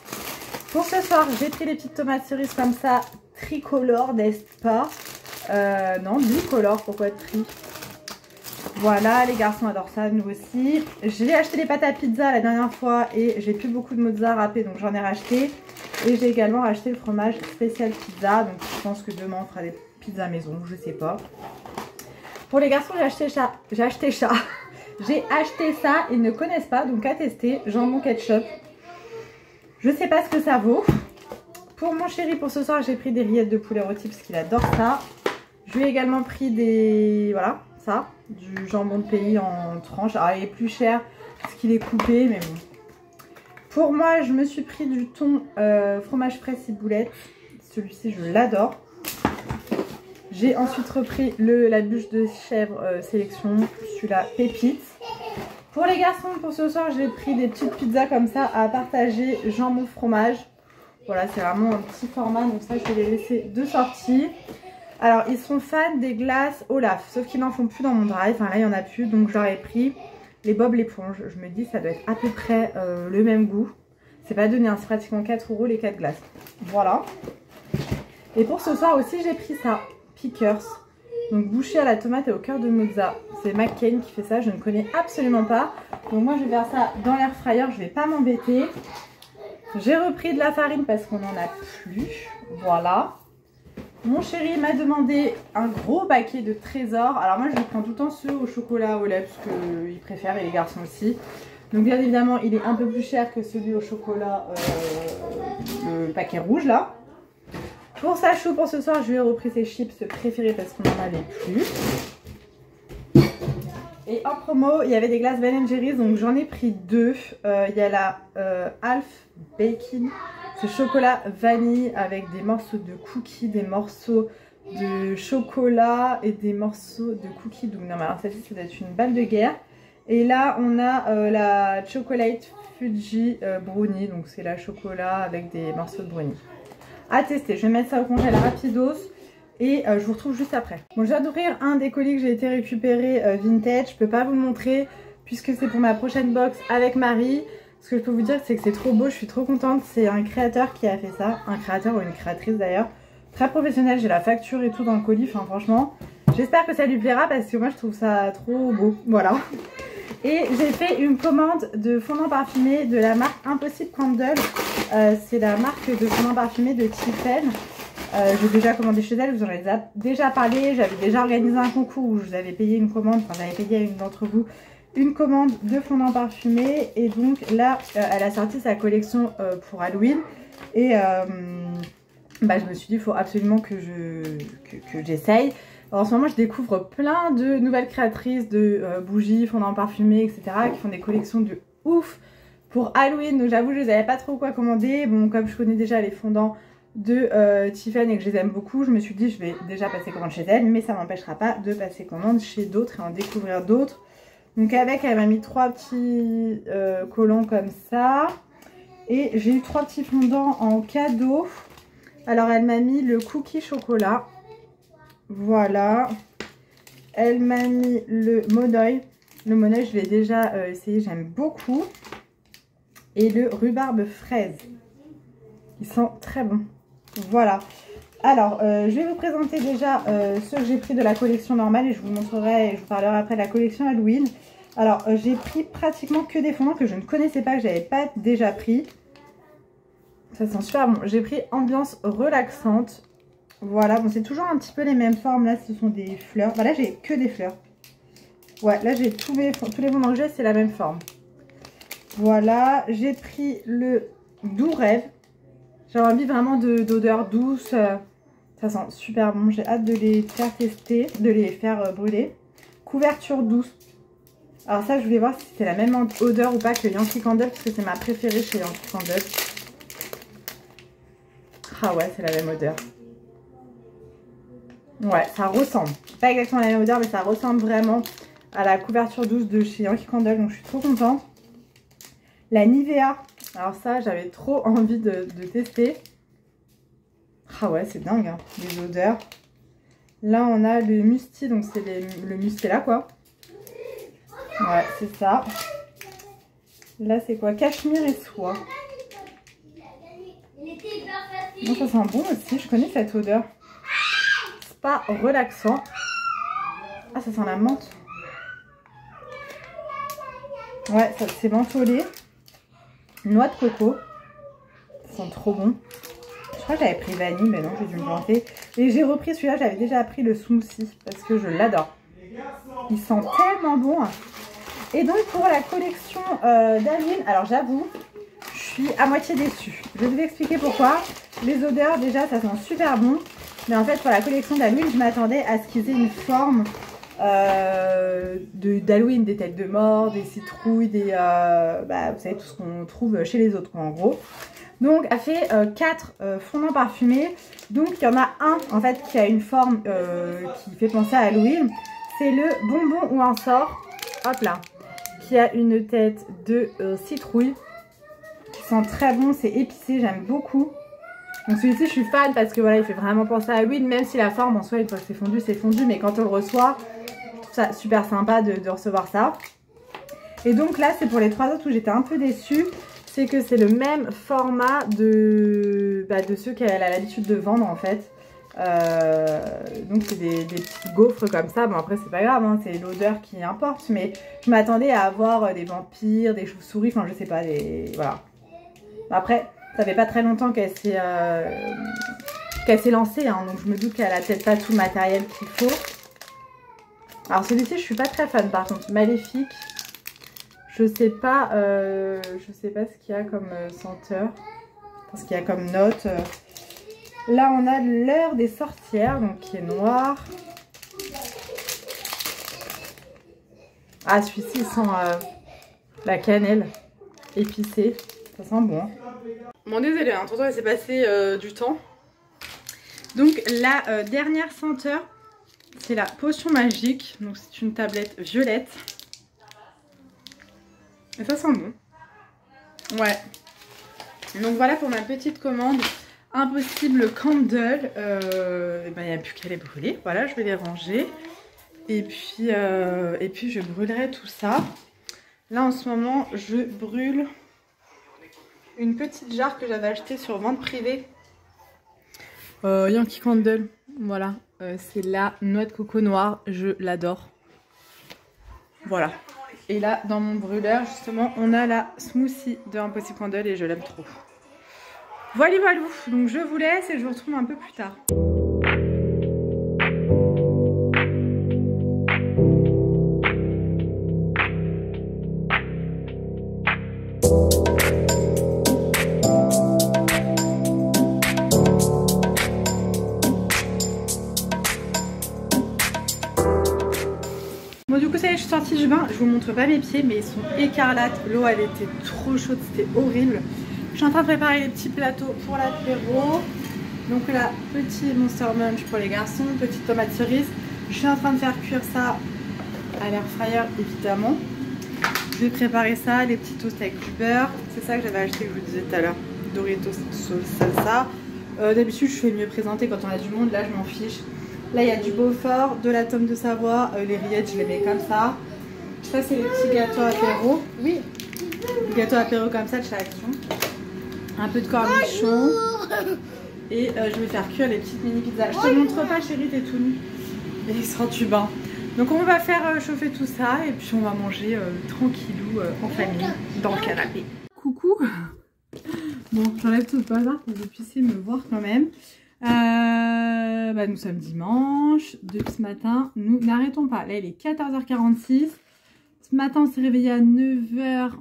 Pour ce soir, j'ai pris des petites tomates cerises comme ça. Tricolore, n'est-ce pas? Non, bicolore. Pourquoi tri? Voilà, les garçons adorent ça, nous aussi. J'ai acheté des pâtes à pizza la dernière fois et j'ai plus beaucoup de mozzarella râpé, donc j'en ai racheté. Et j'ai également acheté le fromage spécial pizza, donc je pense que demain on fera des pizzas maison, je sais pas. Pour les garçons, j'ai acheté ça. J'ai acheté ça, ils ne connaissent pas, donc à tester, jambon ketchup. Je sais pas ce que ça vaut. Pour mon chéri, pour ce soir, j'ai pris des rillettes de poulet rôti parce qu'il adore ça. Je lui ai également pris des... voilà, ça, du jambon de pays en tranches. Alors il est plus cher parce qu'il est coupé, mais bon. Pour moi, je me suis pris du thon fromage frais ciboulette. Celui-ci, je l'adore. J'ai ensuite repris la bûche de chèvre sélection. Celui-là, pépite. Pour les garçons, pour ce soir, j'ai pris des petites pizzas comme ça à partager, jambon fromage. Voilà, c'est vraiment un petit format. Donc ça, je vais les laisser de sortie. Alors, ils sont fans des glaces Olaf. Sauf qu'ils n'en font plus dans mon drive. Enfin, là, il n'y en a plus. Donc, je leur ai pris. les Bob l'éponge. Je me dis ça doit être à peu près le même goût. C'est pas donné, hein, c'est pratiquement 4 € les 4 glaces. Voilà. Et pour ce soir aussi, j'ai pris ça, Pickers. Donc bouché à la tomate et au cœur de mozza. C'est McCain qui fait ça, je ne connais absolument pas. Donc moi je vais faire ça dans l'air fryer, je vais pas m'embêter. J'ai repris de la farine parce qu'on n'en a plus. Voilà. Mon chéri m'a demandé un gros paquet de trésors. Alors moi je prends tout le temps ceux au chocolat au lait parce qu'il préfère et les garçons aussi. Donc bien évidemment il est un peu plus cher que celui au chocolat, le paquet rouge là. Pour sa chou pour ce soir, je lui ai repris ses chips préférés parce qu'on n'en avait plus. Et en promo, il y avait des glaces Ben & Jerry's, donc j'en ai pris 2. Il y a la Half Bacon, c'est chocolat vanille avec des morceaux de cookies, des morceaux de chocolat et des morceaux de cookies. Donc non, mais alors celle-ci, ça doit être une balle de guerre. Et là, on a la Chocolate Fuji Brownie, donc c'est la chocolat avec des morceaux de brownie. À tester, je vais mettre ça au congèle rapidos et je vous retrouve juste après. Bon, je viens d'ouvrir un des colis que j'ai été récupéré vintage. Je peux pas vous le montrer puisque c'est pour ma prochaine box avec Marie. Ce que je peux vous dire, c'est que c'est trop beau, je suis trop contente. C'est un créateur qui a fait ça, un créateur ou une créatrice d'ailleurs. Très professionnel, j'ai la facture et tout dans le colis, enfin franchement. J'espère que ça lui plaira parce que moi je trouve ça trop beau, voilà. Et j'ai fait une commande de fondant parfumé de la marque Impossible Candle. C'est la marque de fondant parfumé de Tiffen. J'ai déjà commandé chez elle, vous en avez déjà parlé. J'avais déjà organisé un concours où je vous avais payé une commande, enfin j'avais payé à une d'entre vous une commande de fondant parfumé. Et donc là, elle a sorti sa collection pour Halloween. Et bah, je me suis dit, il faut absolument que j'essaye. En ce moment, je découvre plein de nouvelles créatrices de bougies, fondants parfumés, etc. qui font des collections de ouf pour Halloween. Donc j'avoue, je ne savais pas trop quoi commander. Bon, comme je connais déjà les fondants de Tiffen et que je les aime beaucoup, je me suis dit, je vais déjà passer commande chez elle. Mais ça ne m'empêchera pas de passer commande chez d'autres et en découvrir d'autres. Donc avec, elle m'a mis 3 petits collants comme ça. Et j'ai eu 3 petits fondants en cadeau. Alors elle m'a mis le cookie chocolat. Voilà, elle m'a mis le Monoï. Le Monoï, je l'ai déjà essayé, j'aime beaucoup. Et le rhubarbe fraise. Ils sont très bons. Voilà. Alors, je vais vous présenter déjà ceux que j'ai pris de la collection normale et je vous montrerai et je vous parlerai après de la collection Halloween. Alors, j'ai pris pratiquement que des fondants que je ne connaissais pas, que je n'avais pas déjà pris. Ça sent super bon. J'ai pris ambiance relaxante. Voilà, bon c'est toujours un petit peu les mêmes formes. Là ce sont des fleurs. Bah, là j'ai que des fleurs. Ouais, là j'ai tous les fondants que j'ai, c'est la même forme. Voilà, j'ai pris le doux rêve. J'ai envie vraiment d'odeur douce. Ça sent super bon. J'ai hâte de les faire tester, de les faire brûler. Couverture douce. Alors ça je voulais voir si c'était la même odeur ou pas que Yankee Candle parce que c'est ma préférée chez Yankee Candle. Ah ouais, c'est la même odeur. Ouais, ça ressemble. Pas exactement la même odeur, mais ça ressemble vraiment à la couverture douce de chez Yankee Candle. Donc je suis trop contente. La Nivea. Alors ça, j'avais trop envie de tester. Ah ouais, c'est dingue, hein, les odeurs. Là, on a le Musti. Donc c'est le Mustela, quoi. Ouais, c'est ça. Là, c'est quoi? Cachemire et soie. Donc ça sent bon aussi. Je connais cette odeur. Pas relaxant. Ah, ça sent la menthe. Ouais, c'est mentholé. Noix de coco. Ça sent trop bon. Je crois que j'avais pris vanille, mais non, j'ai dû me planter. Et j'ai repris celui-là, j'avais déjà pris le smoothie parce que je l'adore. Il sent tellement bon. Et donc pour la collection d'Halloween, alors j'avoue, je suis à moitié déçue. Je vais vous expliquer pourquoi. Les odeurs, déjà, ça sent super bon. Mais en fait, pour la collection d'Halloween, je m'attendais à ce qu'ils aient une forme d'Halloween, des têtes de mort, des citrouilles, des bah, vous savez, tout ce qu'on trouve chez les autres, quoi, en gros. Donc, elle fait 4 fondants parfumés. Donc, il y en a un, en fait, qui a une forme qui fait penser à Halloween. C'est le bonbon ou un sort, hop là, qui a une tête de citrouille. Qui sent très bon, c'est épicé, j'aime beaucoup. Donc celui-ci je suis fan parce que voilà, il fait vraiment penser à Halloween, même si la forme en soi une fois que c'est fondu, mais quand on le reçoit, je trouve ça super sympa de recevoir ça. Et donc là, c'est pour les 3 autres où j'étais un peu déçue. C'est que c'est le même format de ceux qu'elle a l'habitude de vendre en fait. Donc c'est des petits gaufres comme ça. Bon après c'est pas grave, hein, c'est l'odeur qui importe. Mais je m'attendais à avoir des vampires, des chauves-souris, enfin je sais pas, voilà. Après, ça fait pas très longtemps qu'elle s'est lancée, hein, donc je me doute qu'elle a peut-être pas tout le matériel qu'il faut. Alors celui-ci je suis pas très fan par contre, Maléfique. Je sais pas ce qu'il y a comme senteur, enfin, ce qu'il y a comme note. Là on a l'heure des sorcières, donc qui est noir. Ah celui-ci il sent la cannelle épicée, ça sent bon. Bon désolé, hein, tonton il s'est passé du temps. Donc la dernière senteur, c'est la potion magique, donc c'est une tablette violette. Et ça sent bon. Ouais. Donc voilà pour ma petite commande. Impossible Candle. Il n'y a plus qu'à les brûler. Voilà, je vais les ranger. Et puis je brûlerai tout ça. Là en ce moment, je brûle une petite jarre que j'avais achetée sur vente privée. Yankee Candle. Voilà. C'est la noix de coco noire. Je l'adore. Voilà. Et là, dans mon brûleur, justement, on a la smoothie de Impossible Candle et je l'aime trop. Voilà, voilà. Donc, je vous laisse et je vous retrouve un peu plus tard. Bon du coup ça y est, je suis sortie du bain, je vous montre pas mes pieds mais ils sont écarlates, l'eau elle était trop chaude, c'était horrible. Je suis en train de préparer les petits plateaux pour l'apéro. Donc là, petit Monster Munch pour les garçons, petite tomate cerise. Je suis en train de faire cuire ça à l'air fryer évidemment. Je vais préparer ça, des petits toasts avec du beurre. C'est ça que j'avais acheté, que je vous disais tout à l'heure, Doritos sauce salsa. D'habitude je fais mieux présenter quand on a du monde, là je m'en fiche. Là, il y a du Beaufort, de la tome de Savoie, les rillettes, je les mets comme ça. Ça, c'est les petits gâteaux apéro. Oui, les gâteaux apéro comme ça de chez Action. Un peu de cornichon. Et je vais faire cuire les petites mini pizzas. Je te montre pas, chérie, t'es tout nu. Et il sort du bain. Donc, on va faire chauffer tout ça et puis on va manger tranquillou en famille dans le canapé. Coucou. Bon, j'enlève tout le bazar pour que vous puissiez me voir quand même. Nous sommes dimanche. Depuis ce matin, nous n'arrêtons pas. Là, il est 14h46. Ce matin, on s'est réveillé à 9h.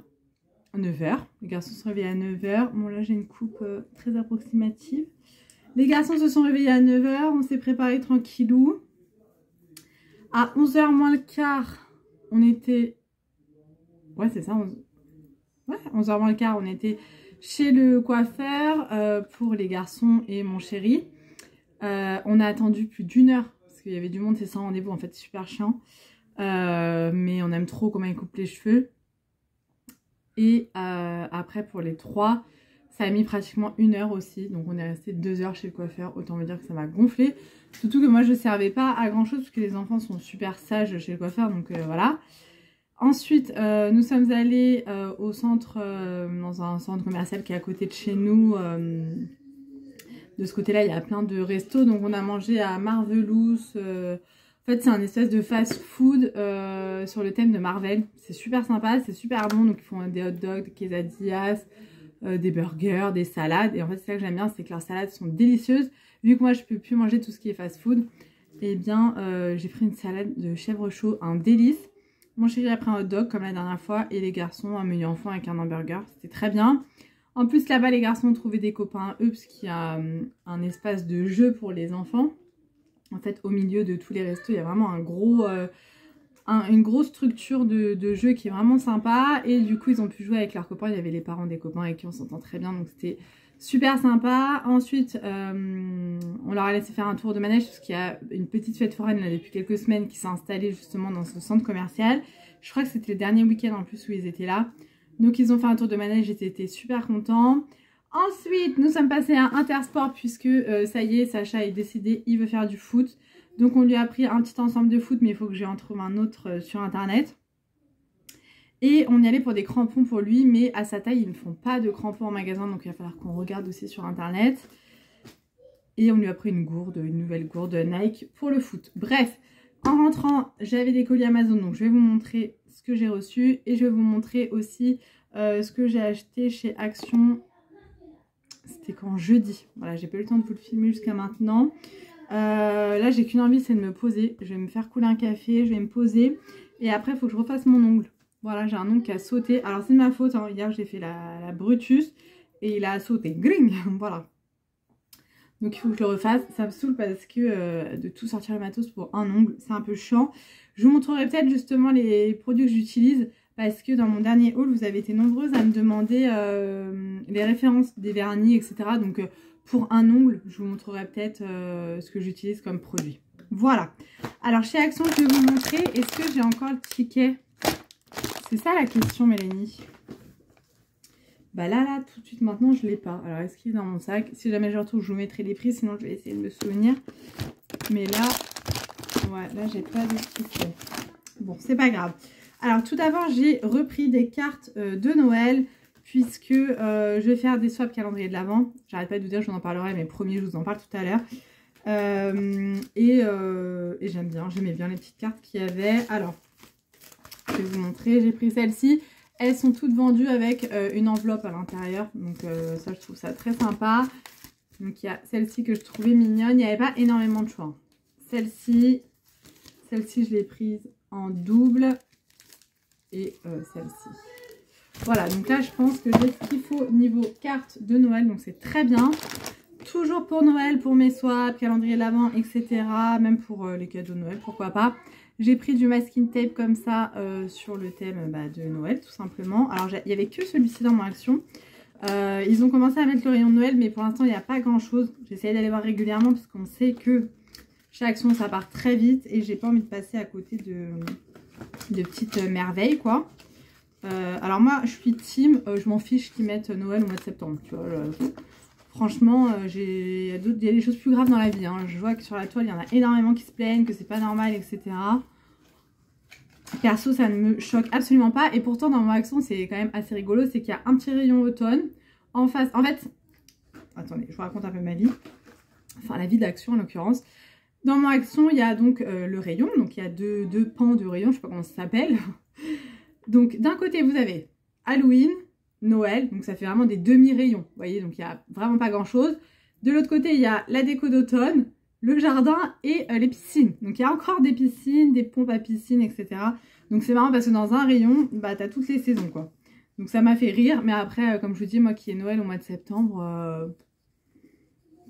9h. Les garçons se sont réveillés à 9h. Bon, là, j'ai une coupe très approximative. Les garçons se sont réveillés à 9h. On s'est préparé tranquillou. À 11h moins le quart, on était... Ouais, c'est ça. 11h moins le quart, on était chez le coiffeur pour les garçons et mon chéri. On a attendu plus d'1 heure parce qu'il y avait du monde, c'est sans rendez-vous en fait, c'est super chiant. Mais on aime trop comment il coupe les cheveux. Et après pour les 3, ça a mis pratiquement 1 heure aussi. Donc on est resté 2 heures chez le coiffeur. Autant me dire que ça m'a gonflé. Surtout que moi je ne servais pas à grand chose parce que les enfants sont super sages chez le coiffeur. Donc voilà. Ensuite, nous sommes allés au centre, dans un centre commercial qui est à côté de chez nous. De ce côté-là, il y a plein de restos. Donc, on a mangé à Marvelous. En fait, c'est un espèce de fast-food sur le thème de Marvel. C'est super sympa, c'est super bon. Donc, ils font des hot dogs, des quesadillas, des burgers, des salades. Et en fait, c'est ça que j'aime bien, c'est que leurs salades sont délicieuses. Vu que moi, je peux plus manger tout ce qui est fast-food, eh bien, j'ai pris une salade de chèvre chaud, un délice. Mon chéri a pris un hot dog comme la dernière fois et les garçons un menu enfant avec un hamburger. C'était très bien. En plus là-bas les garçons ont trouvé des copains à eux parce qu'il y a un espace de jeu pour les enfants. En fait au milieu de tous les restos il y a vraiment une grosse structure de jeu qui est vraiment sympa. Et du coup ils ont pu jouer avec leurs copains. Il y avait les parents des copains avec qui on s'entend très bien. Donc c'était super sympa. Ensuite on leur a laissé faire un tour de manège parce qu'il y a une petite fête foraine là, depuis quelques semaines qui s'est installée justement dans ce centre commercial. Je crois que c'était le dernier week-end en plus où ils étaient là. Donc ils ont fait un tour de manège, ils étaient super contents. Ensuite nous sommes passés à Intersport puisque ça y est, Sacha est décidé, il veut faire du foot. Donc on lui a pris un petit ensemble de foot mais il faut que j'en trouve un autre sur internet. Et on y allait pour des crampons pour lui, mais à sa taille, ils ne font pas de crampons en magasin, donc il va falloir qu'on regarde aussi sur internet. Et on lui a pris une nouvelle gourde Nike pour le foot. Bref, en rentrant, j'avais des colis Amazon, donc je vais vous montrer ce que j'ai reçu. Et je vais vous montrer aussi ce que j'ai acheté chez Action. C'était quand jeudi. Voilà, j'ai pas eu le temps de vous le filmer jusqu'à maintenant. Là, j'ai qu'une envie, c'est de me poser. Je vais me faire couler un café, je vais me poser. Et après, il faut que je refasse mon ongle. Voilà, j'ai un ongle qui a sauté. Alors, c'est de ma faute. Hein. Hier, j'ai fait la Brutus et il a sauté. Gring. Voilà. Donc, il faut que je le refasse. Ça me saoule parce que de tout sortir le matos pour un ongle, c'est un peu chiant. Je vous montrerai peut-être justement les produits que j'utilise. Parce que dans mon dernier haul, vous avez été nombreuses à me demander les références des vernis, etc. Donc, pour un ongle, je vous montrerai peut-être ce que j'utilise comme produit. Voilà. Alors, chez Action, je vais vous montrer. Est-ce que j'ai encore le ticket? C'est ça la question, Mélanie. Bah là, tout de suite, maintenant, je ne l'ai pas. Alors, est-ce qu'il est dans mon sac? Si jamais je retrouve, je vous mettrai les prix. Sinon, je vais essayer de me souvenir. Mais là, ouais, là, j'ai pas de ticket. Bon, c'est pas grave. Alors, tout d'abord, j'ai repris des cartes de Noël. Puisque je vais faire des swaps calendrier de l'Avent. J'arrête pas de vous dire, je vous en parlerai, mais promis, je vous en parle tout à l'heure. Et j'aime bien, j'aimais bien les petites cartes qu'il y avait. Alors, je vais vous montrer, j'ai pris celles-ci. Elles sont toutes vendues avec une enveloppe à l'intérieur. Donc ça, je trouve ça très sympa. Donc il y a celle-ci que je trouvais mignonne. Il n'y avait pas énormément de choix. Celle-ci, je l'ai prise en double. Et celle-ci. Voilà, donc là, je pense que j'ai ce qu'il faut niveau carte de Noël. Donc c'est très bien. Toujours pour Noël, pour mes swaps, calendrier de l'Avent, etc. Même pour les cadeaux de Noël, pourquoi pas. J'ai pris du masking tape comme ça sur le thème de Noël, tout simplement. Alors, il n'y avait que celui-ci dans mon Action. Ils ont commencé à mettre le rayon de Noël, mais pour l'instant, il n'y a pas grand-chose. J'essaie d'aller voir régulièrement parce qu'on sait que chez Action, ça part très vite. Et j'ai pas envie de passer à côté de petites merveilles, quoi. Alors moi, je suis team, je m'en fiche qu'ils mettent Noël au mois de septembre, tu vois. Franchement, il y a des choses plus graves dans la vie. Hein. Je vois que sur la toile, il y en a énormément qui se plaignent, que c'est pas normal, etc. Perso, ça ne me choque absolument pas. Et pourtant, dans mon Action, c'est quand même assez rigolo. C'est qu'il y a un petit rayon automne. En face, en fait, attendez, je vous raconte un peu ma vie. Enfin, la vie d'Action en l'occurrence. Dans mon Action, il y a donc le rayon. Donc, il y a deux pans de rayon. Je sais pas comment ça s'appelle. Donc, d'un côté, vous avez Halloween, Noël. Donc, ça fait vraiment des demi-rayons. Vous voyez, donc il n'y a vraiment pas grand-chose. De l'autre côté, il y a la déco d'automne, le jardin et les piscines. Donc, il y a encore des piscines, des pompes à piscine, etc. Donc, c'est marrant parce que dans un rayon, bah, tu as toutes les saisons, quoi. Donc, ça m'a fait rire. Mais après, comme je vous dis, moi qui ai Noël au mois de septembre...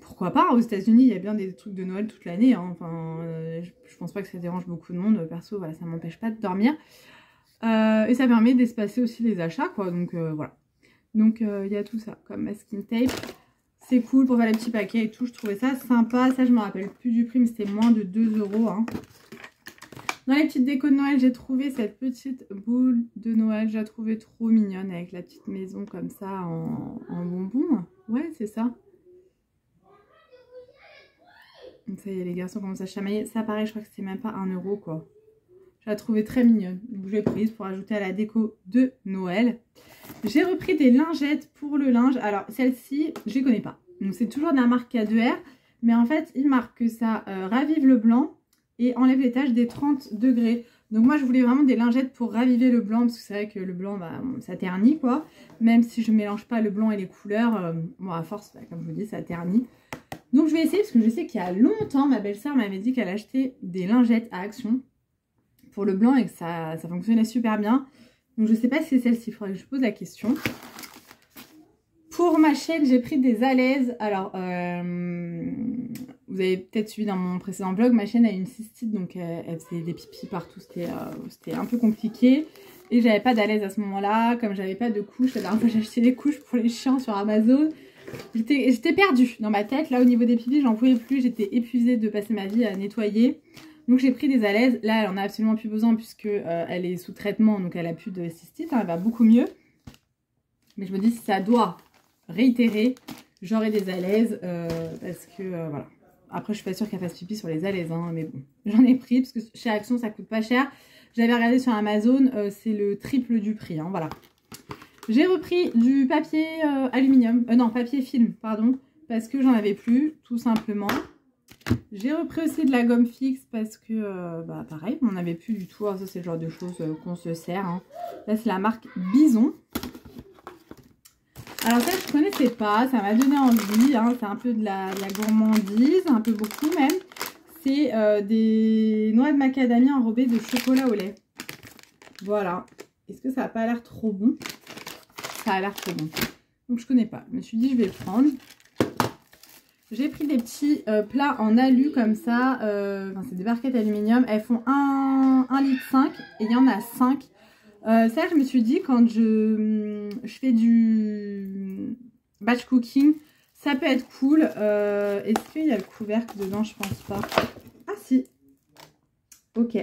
pourquoi pas, aux États-Unis il y a bien des trucs de Noël toute l'année. Hein. Enfin, je pense pas que ça dérange beaucoup de monde. Perso, voilà, ça m'empêche pas de dormir. Et ça permet d'espacer aussi les achats, quoi. Donc voilà. Donc il y a tout ça, comme masking tape. C'est cool pour faire les petits paquets et tout. Je trouvais ça sympa. Ça, je me rappelle plus du prix, mais c'était moins de 2 €. Hein. Dans les petites décos de Noël, j'ai trouvé cette petite boule de Noël. Je la trouvais trop mignonne avec la petite maison comme ça en bonbons. Ouais, c'est ça. Donc ça y est, les garçons commencent à chamailler. Ça, pareil, je crois que c'était même pas 1 €, quoi. Je la trouvais très mignonne. Donc je l'ai prise pour ajouter à la déco de Noël. J'ai repris des lingettes pour le linge. Alors, celle-ci, je les connais pas. Donc c'est toujours de la marque K2R. Mais en fait, il marque que ça ravive le blanc et enlève les taches des 30 degrés. Donc moi, je voulais vraiment des lingettes pour raviver le blanc. Parce que c'est vrai que le blanc, bah, ça ternit, quoi. Même si je ne mélange pas le blanc et les couleurs. Bon, à force, bah, comme je vous dis, ça ternit. Donc je vais essayer parce que je sais qu'il y a longtemps, ma belle-sœur m'avait dit qu'elle achetait des lingettes à Action pour le blanc et que ça fonctionnait super bien. Donc je ne sais pas si c'est celle-ci, il faudrait que je pose la question. Pour ma chaîne, j'ai pris des alaises. Alors, vous avez peut-être suivi dans mon précédent vlog, ma chaîne a une cystite, donc elle faisait des pipis partout, c'était un peu compliqué. Et j'avais pas d'alaise à ce moment-là, comme j'avais pas de couches. La dernière fois j'ai acheté des couches pour les chiens sur Amazon. J'étais perdue dans ma tête, là au niveau des pipis, j'en pouvais plus, j'étais épuisée de passer ma vie à nettoyer. Donc j'ai pris des alaises, là elle en a absolument plus besoin puisque elle est sous traitement, donc elle a plus de cystite, hein, elle va beaucoup mieux. Mais je me dis si ça doit réitérer, j'aurai des alaises parce que voilà. Après, je suis pas sûre qu'elle fasse pipi sur les alaises, hein, mais bon. J'en ai pris parce que chez Action, ça coûte pas cher. J'avais regardé sur Amazon, c'est le triple du prix, hein, voilà. J'ai repris du papier aluminium, non, papier film, pardon, parce que j'en avais plus, tout simplement. J'ai repris aussi de la gomme fixe parce que, bah pareil, on n'avait plus du tout. Alors ça, c'est le genre de choses qu'on se sert. Hein. Là, c'est la marque Bison. Alors ça, je ne connaissais pas, ça m'a donné envie. Hein. C'est un peu de la gourmandise, un peu beaucoup même. C'est des noix de macadamia enrobées de chocolat au lait. Voilà. Est-ce que ça n'a pas l'air trop bon? Ça a l'air trop bon. Donc je connais pas. Je me suis dit je vais le prendre. J'ai pris des petits plats en alu comme ça. Enfin, c'est des barquettes aluminium. Elles font 1,5 litre et il y en a 5. Ça je me suis dit quand je fais du batch cooking, ça peut être cool. Est-ce qu'il y a le couvercle dedans? Je pense pas. Ah si. Ok.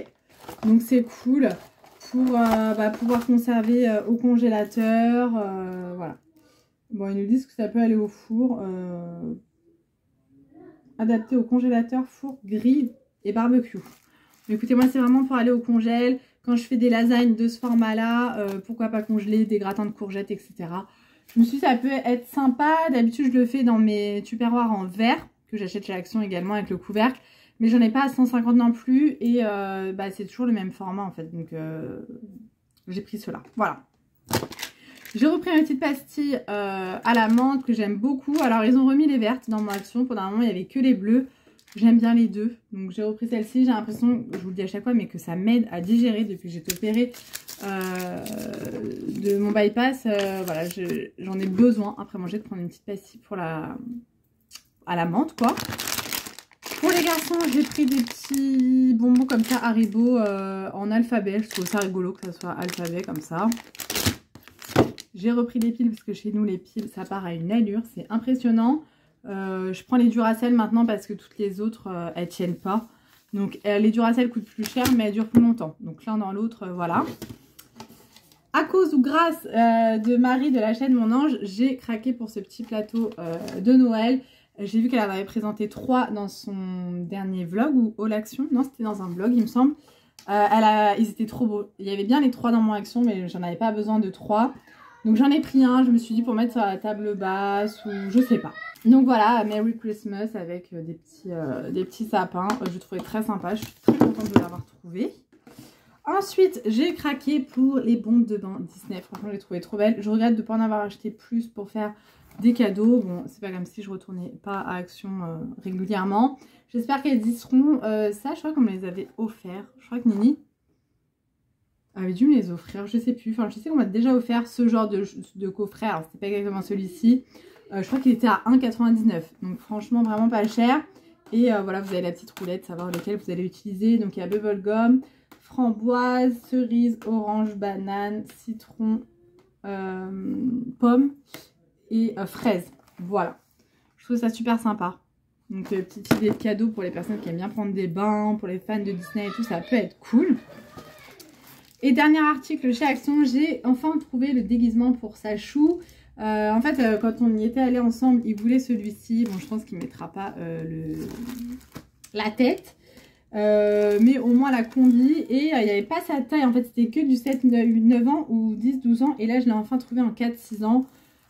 Donc c'est cool. Pour pouvoir conserver au congélateur, voilà. Bon, ils nous disent que ça peut aller au four, adapté au congélateur, four, grille et barbecue. Mais écoutez, moi c'est vraiment pour aller au congèle, quand je fais des lasagnes de ce format-là, pourquoi pas congeler, des gratins de courgettes, etc. Je me suis dit ça peut être sympa, d'habitude je le fais dans mes tupperwares en verre, que j'achète chez Action également avec le couvercle. Mais j'en ai pas à 150 non plus et c'est toujours le même format en fait. Donc j'ai pris cela. Voilà. J'ai repris une petite pastille à la menthe que j'aime beaucoup. Alors ils ont remis les vertes dans mon Action. Pendant un moment il n'y avait que les bleues. J'aime bien les deux. Donc j'ai repris celle-ci. J'ai l'impression, je vous le dis à chaque fois, mais que ça m'aide à digérer depuis que j'ai été opérée de mon bypass. Voilà, j'en ai besoin après manger de prendre une petite pastille pour à la menthe quoi. Pour les garçons, j'ai pris des petits bonbons comme ça, Haribo, en alphabet. Je trouve ça rigolo que ça soit alphabet comme ça. J'ai repris des piles parce que chez nous, les piles, ça part à une allure. C'est impressionnant. Je prends les Duracell maintenant parce que toutes les autres, elles tiennent pas. Donc, les Duracell coûtent plus cher, mais elles durent plus longtemps. Donc, l'un dans l'autre, voilà. À cause ou grâce de Marie de la chaîne Mon Ange, j'ai craqué pour ce petit plateau de Noël. J'ai vu qu'elle en avait présenté 3 dans son dernier vlog ou All Action. Non, c'était dans un vlog, il me semble. Ils étaient trop beaux. Il y avait bien les 3 dans mon Action, mais j'en avais pas besoin de 3. Donc j'en ai pris un, je me suis dit pour mettre sur la table basse ou je sais pas. Donc voilà, Merry Christmas avec des petits sapins. Je trouvais très sympa, je suis très contente de l'avoir trouvé. Ensuite, j'ai craqué pour les bombes de bain Disney. Franchement, je les trouvais trop belles. Je regrette de ne pas en avoir acheté plus pour faire des cadeaux. Bon, c'est pas comme si je retournais pas à Action régulièrement. J'espère qu'elles y seront. Ça, je crois qu'on me les avait offerts. Je crois que Nini avait dû me les offrir. Je sais plus. Enfin, je sais qu'on m'a déjà offert ce genre de coffret. Alors, c'était pas exactement celui-ci. Je crois qu'il était à 1,99. Donc, franchement, vraiment pas cher. Et voilà, vous avez la petite roulette, savoir lequel vous allez utiliser. Donc, il y a bubblegum, framboise, cerise, orange, banane, citron, pomme et fraise. Voilà. Je trouve ça super sympa. Donc, petite idée de cadeau pour les personnes qui aiment bien prendre des bains, pour les fans de Disney et tout, ça peut être cool. Et dernier article chez Action, j'ai enfin trouvé le déguisement pour Sachou. En fait, quand on y était allé ensemble, il voulait celui-ci. Bon, je pense qu'il ne mettra pas la tête. Mais au moins la combi. Et il n'y avait pas sa taille. En fait, c'était que du 7-9 ans ou 10-12 ans. Et là, je l'ai enfin trouvé en 4-6 ans.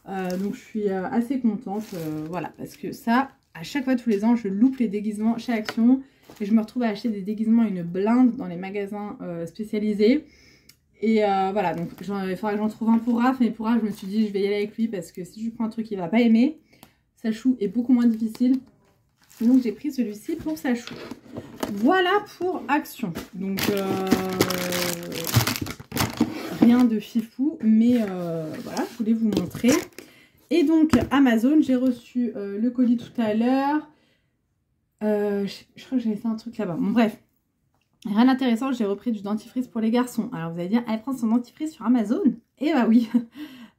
Donc, je suis assez contente. Voilà, parce que ça, à chaque fois, tous les ans, je loupe les déguisements chez Action. Et je me retrouve à acheter des déguisements une blinde dans les magasins spécialisés. Et voilà, donc il faudra que j'en trouve un pour Raph. Mais pour Raph, je me suis dit, je vais y aller avec lui parce que si je prends un truc qu'il va pas aimer, Sachou est beaucoup moins difficile. Donc j'ai pris celui-ci pour Sachou. Voilà pour Action. Donc rien de fifou, mais voilà, je voulais vous montrer. Et donc Amazon, j'ai reçu le colis tout à l'heure. Je crois que j'avais fait un truc là-bas. Bon bref. Rien d'intéressant, j'ai repris du dentifrice pour les garçons. Alors vous allez dire, elle prend son dentifrice sur Amazon? Eh bah oui.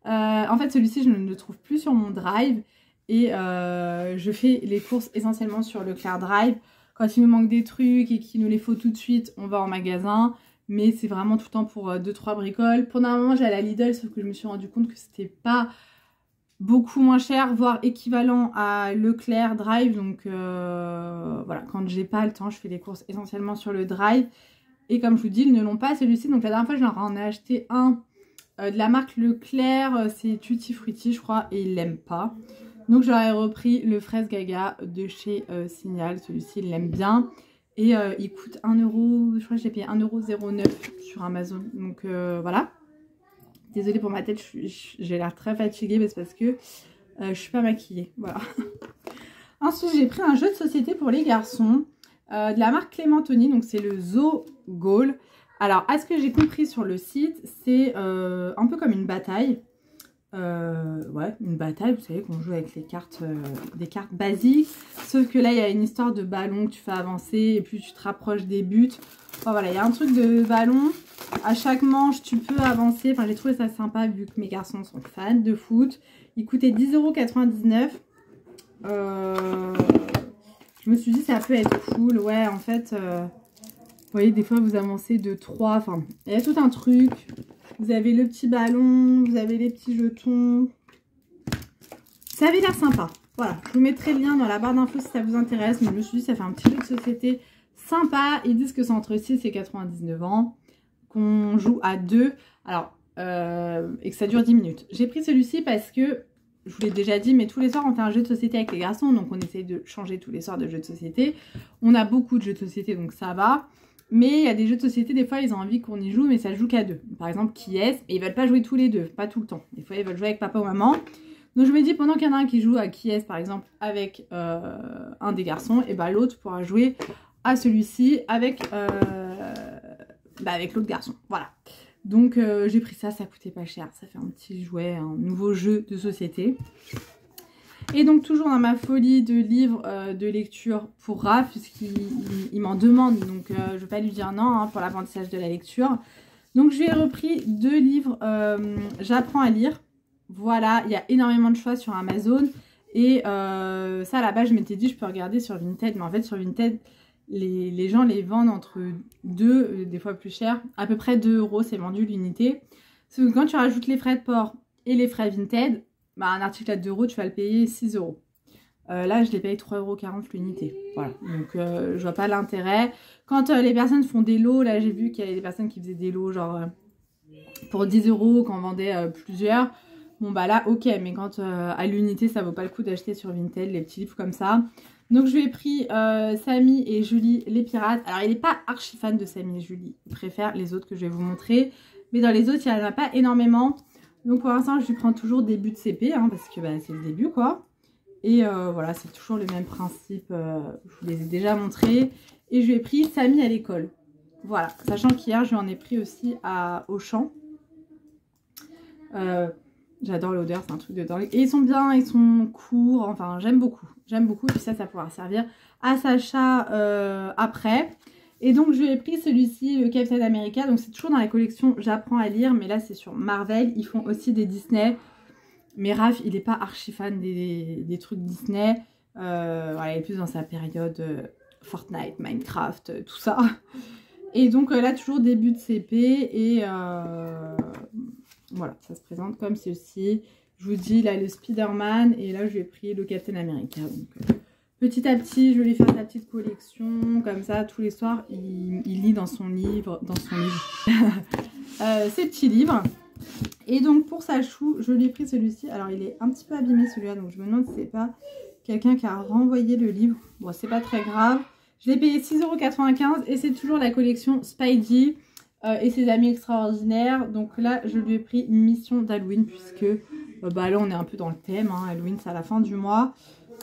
En fait, celui-ci, je ne le trouve plus sur mon Drive. Et je fais les courses essentiellement sur Leclerc Drive. Quand il nous manque des trucs et qu'il nous les faut tout de suite, on va en magasin. Mais c'est vraiment tout le temps pour 2-3 bricoles. Pendant un moment, j'allais à Lidl, sauf que je me suis rendu compte que c'était pas beaucoup moins cher, voire équivalent à Leclerc Drive. Donc voilà, quand j'ai pas le temps, je fais des courses essentiellement sur le Drive. Et comme je vous dis, ils ne l'ont pas celui-ci. Donc la dernière fois, je leur en ai acheté un de la marque Leclerc. C'est Tutti Frutti, je crois, et ils l'aiment pas. Donc je leur ai repris le fraise gaga de chez Signal. Celui-ci, ils l'aiment bien. Et il coûte 1 euro, je crois que j'ai payé 1,09 € sur Amazon. Donc voilà. Désolée pour ma tête, j'ai l'air très fatiguée, mais c'est parce que je suis pas maquillée. Voilà. Ensuite, j'ai pris un jeu de société pour les garçons de la marque Clémentoni. Donc c'est le Zoo Goal. Alors, à ce que j'ai compris sur le site, c'est un peu comme une bataille. Ouais, une bataille, vous savez qu'on joue avec les cartes, des cartes basiques, sauf que là il y a une histoire de ballon que tu fais avancer et plus tu te rapproches des buts. Enfin, voilà, il y a un truc de ballon, à chaque manche tu peux avancer. Enfin, j'ai trouvé ça sympa vu que mes garçons sont fans de foot. Il coûtait 10,99 €. Je me suis dit ça peut être cool. Ouais, en fait, vous voyez, des fois vous avancez de 3, enfin il y a tout un truc. Vous avez le petit ballon, vous avez les petits jetons. Ça avait l'air sympa. Voilà, je vous mettrai le lien dans la barre d'infos si ça vous intéresse. Mais je me suis dit, ça fait un petit jeu de société sympa. Ils disent que c'est entre 6 et 99 ans. Qu'on joue à 2. Alors, et que ça dure 10 minutes. J'ai pris celui-ci parce que, je vous l'ai déjà dit, mais tous les soirs on fait un jeu de société avec les garçons. Donc on essaye de changer tous les soirs de jeux de société. On a beaucoup de jeux de société, donc ça va. Mais il y a des jeux de société, des fois ils ont envie qu'on y joue, mais ça joue qu'à 2. Par exemple, qui est-ce? Et ils veulent pas jouer tous les deux, pas tout le temps. Des fois ils veulent jouer avec papa ou maman. Donc je me dis, pendant qu'il y en a un qui joue à qui est-ce, par exemple, avec un des garçons, et bah l'autre pourra jouer à celui-ci avec, avec l'autre garçon. Voilà. Donc j'ai pris ça, ça coûtait pas cher. Ça fait un petit jouet, un nouveau jeu de société. Et donc toujours dans ma folie de livres de lecture pour Raph, puisqu'il m'en demande, donc je ne vais pas lui dire non hein, pour l'apprentissage de la lecture. Donc je lui ai repris 2 livres, j'apprends à lire. Voilà, il y a énormément de choix sur Amazon. Et ça à la base je m'étais dit je peux regarder sur Vinted, mais en fait sur Vinted les gens les vendent entre 2, des fois plus cher, à peu près 2 € c'est vendu l'unité. Sauf que quand tu rajoutes les frais de port et les frais Vinted, bah, un article à 2 €, tu vas le payer 6 €. Là, je l'ai payé 3,40 € l'unité. Voilà, donc je vois pas l'intérêt. Quand les personnes font des lots, là j'ai vu qu'il y avait des personnes qui faisaient des lots genre pour 10 €, quand on vendait plusieurs. Bon bah là, ok, mais quand à l'unité, ça vaut pas le coup d'acheter sur Vinted les petits livres comme ça. Donc je lui ai pris Samy et Julie les pirates. Alors il n'est pas archi fan de Samy et Julie, il préfère les autres que je vais vous montrer. Mais dans les autres, il n'y en a pas énormément. Donc pour l'instant, je lui prends toujours début de CP, hein, parce que bah, c'est le début, quoi. Et voilà, c'est toujours le même principe, je vous les ai déjà montrés. Et je lui ai pris Samy à l'école. Voilà, sachant qu'hier, je lui en ai pris aussi à Auchan. J'adore l'odeur, c'est un truc de dingue. Et ils sont bien, ils sont courts, enfin j'aime beaucoup. J'aime beaucoup, et puis ça pourra servir à Sacha après. Et donc je lui ai pris celui-ci, le Captain America. Donc c'est toujours dans la collection J'apprends à lire, mais là c'est sur Marvel. Ils font aussi des Disney. Mais Raph, il n'est pas archi fan des trucs Disney. Voilà, il est plus dans sa période Fortnite, Minecraft, tout ça. Et donc là, toujours début de CP. Et voilà, ça se présente comme ceci. Je vous dis, là, le Spider-Man. Et là, je lui ai pris le Captain America. Donc petit à petit, je vais lui faire sa petite collection. Comme ça, tous les soirs, il lit dans son livre. Ses petits livres. Et donc pour sa chou, je lui ai pris celui-ci. Alors il est un petit peu abîmé celui-là, donc je me demande si c'est pas quelqu'un qui a renvoyé le livre. Bon, c'est pas très grave. Je l'ai payé 6,95 € et c'est toujours la collection Spidey et ses amis extraordinaires. Donc là, je lui ai pris une mission d'Halloween puisque bah là on est un peu dans le thème. Hein. Halloween, c'est à la fin du mois.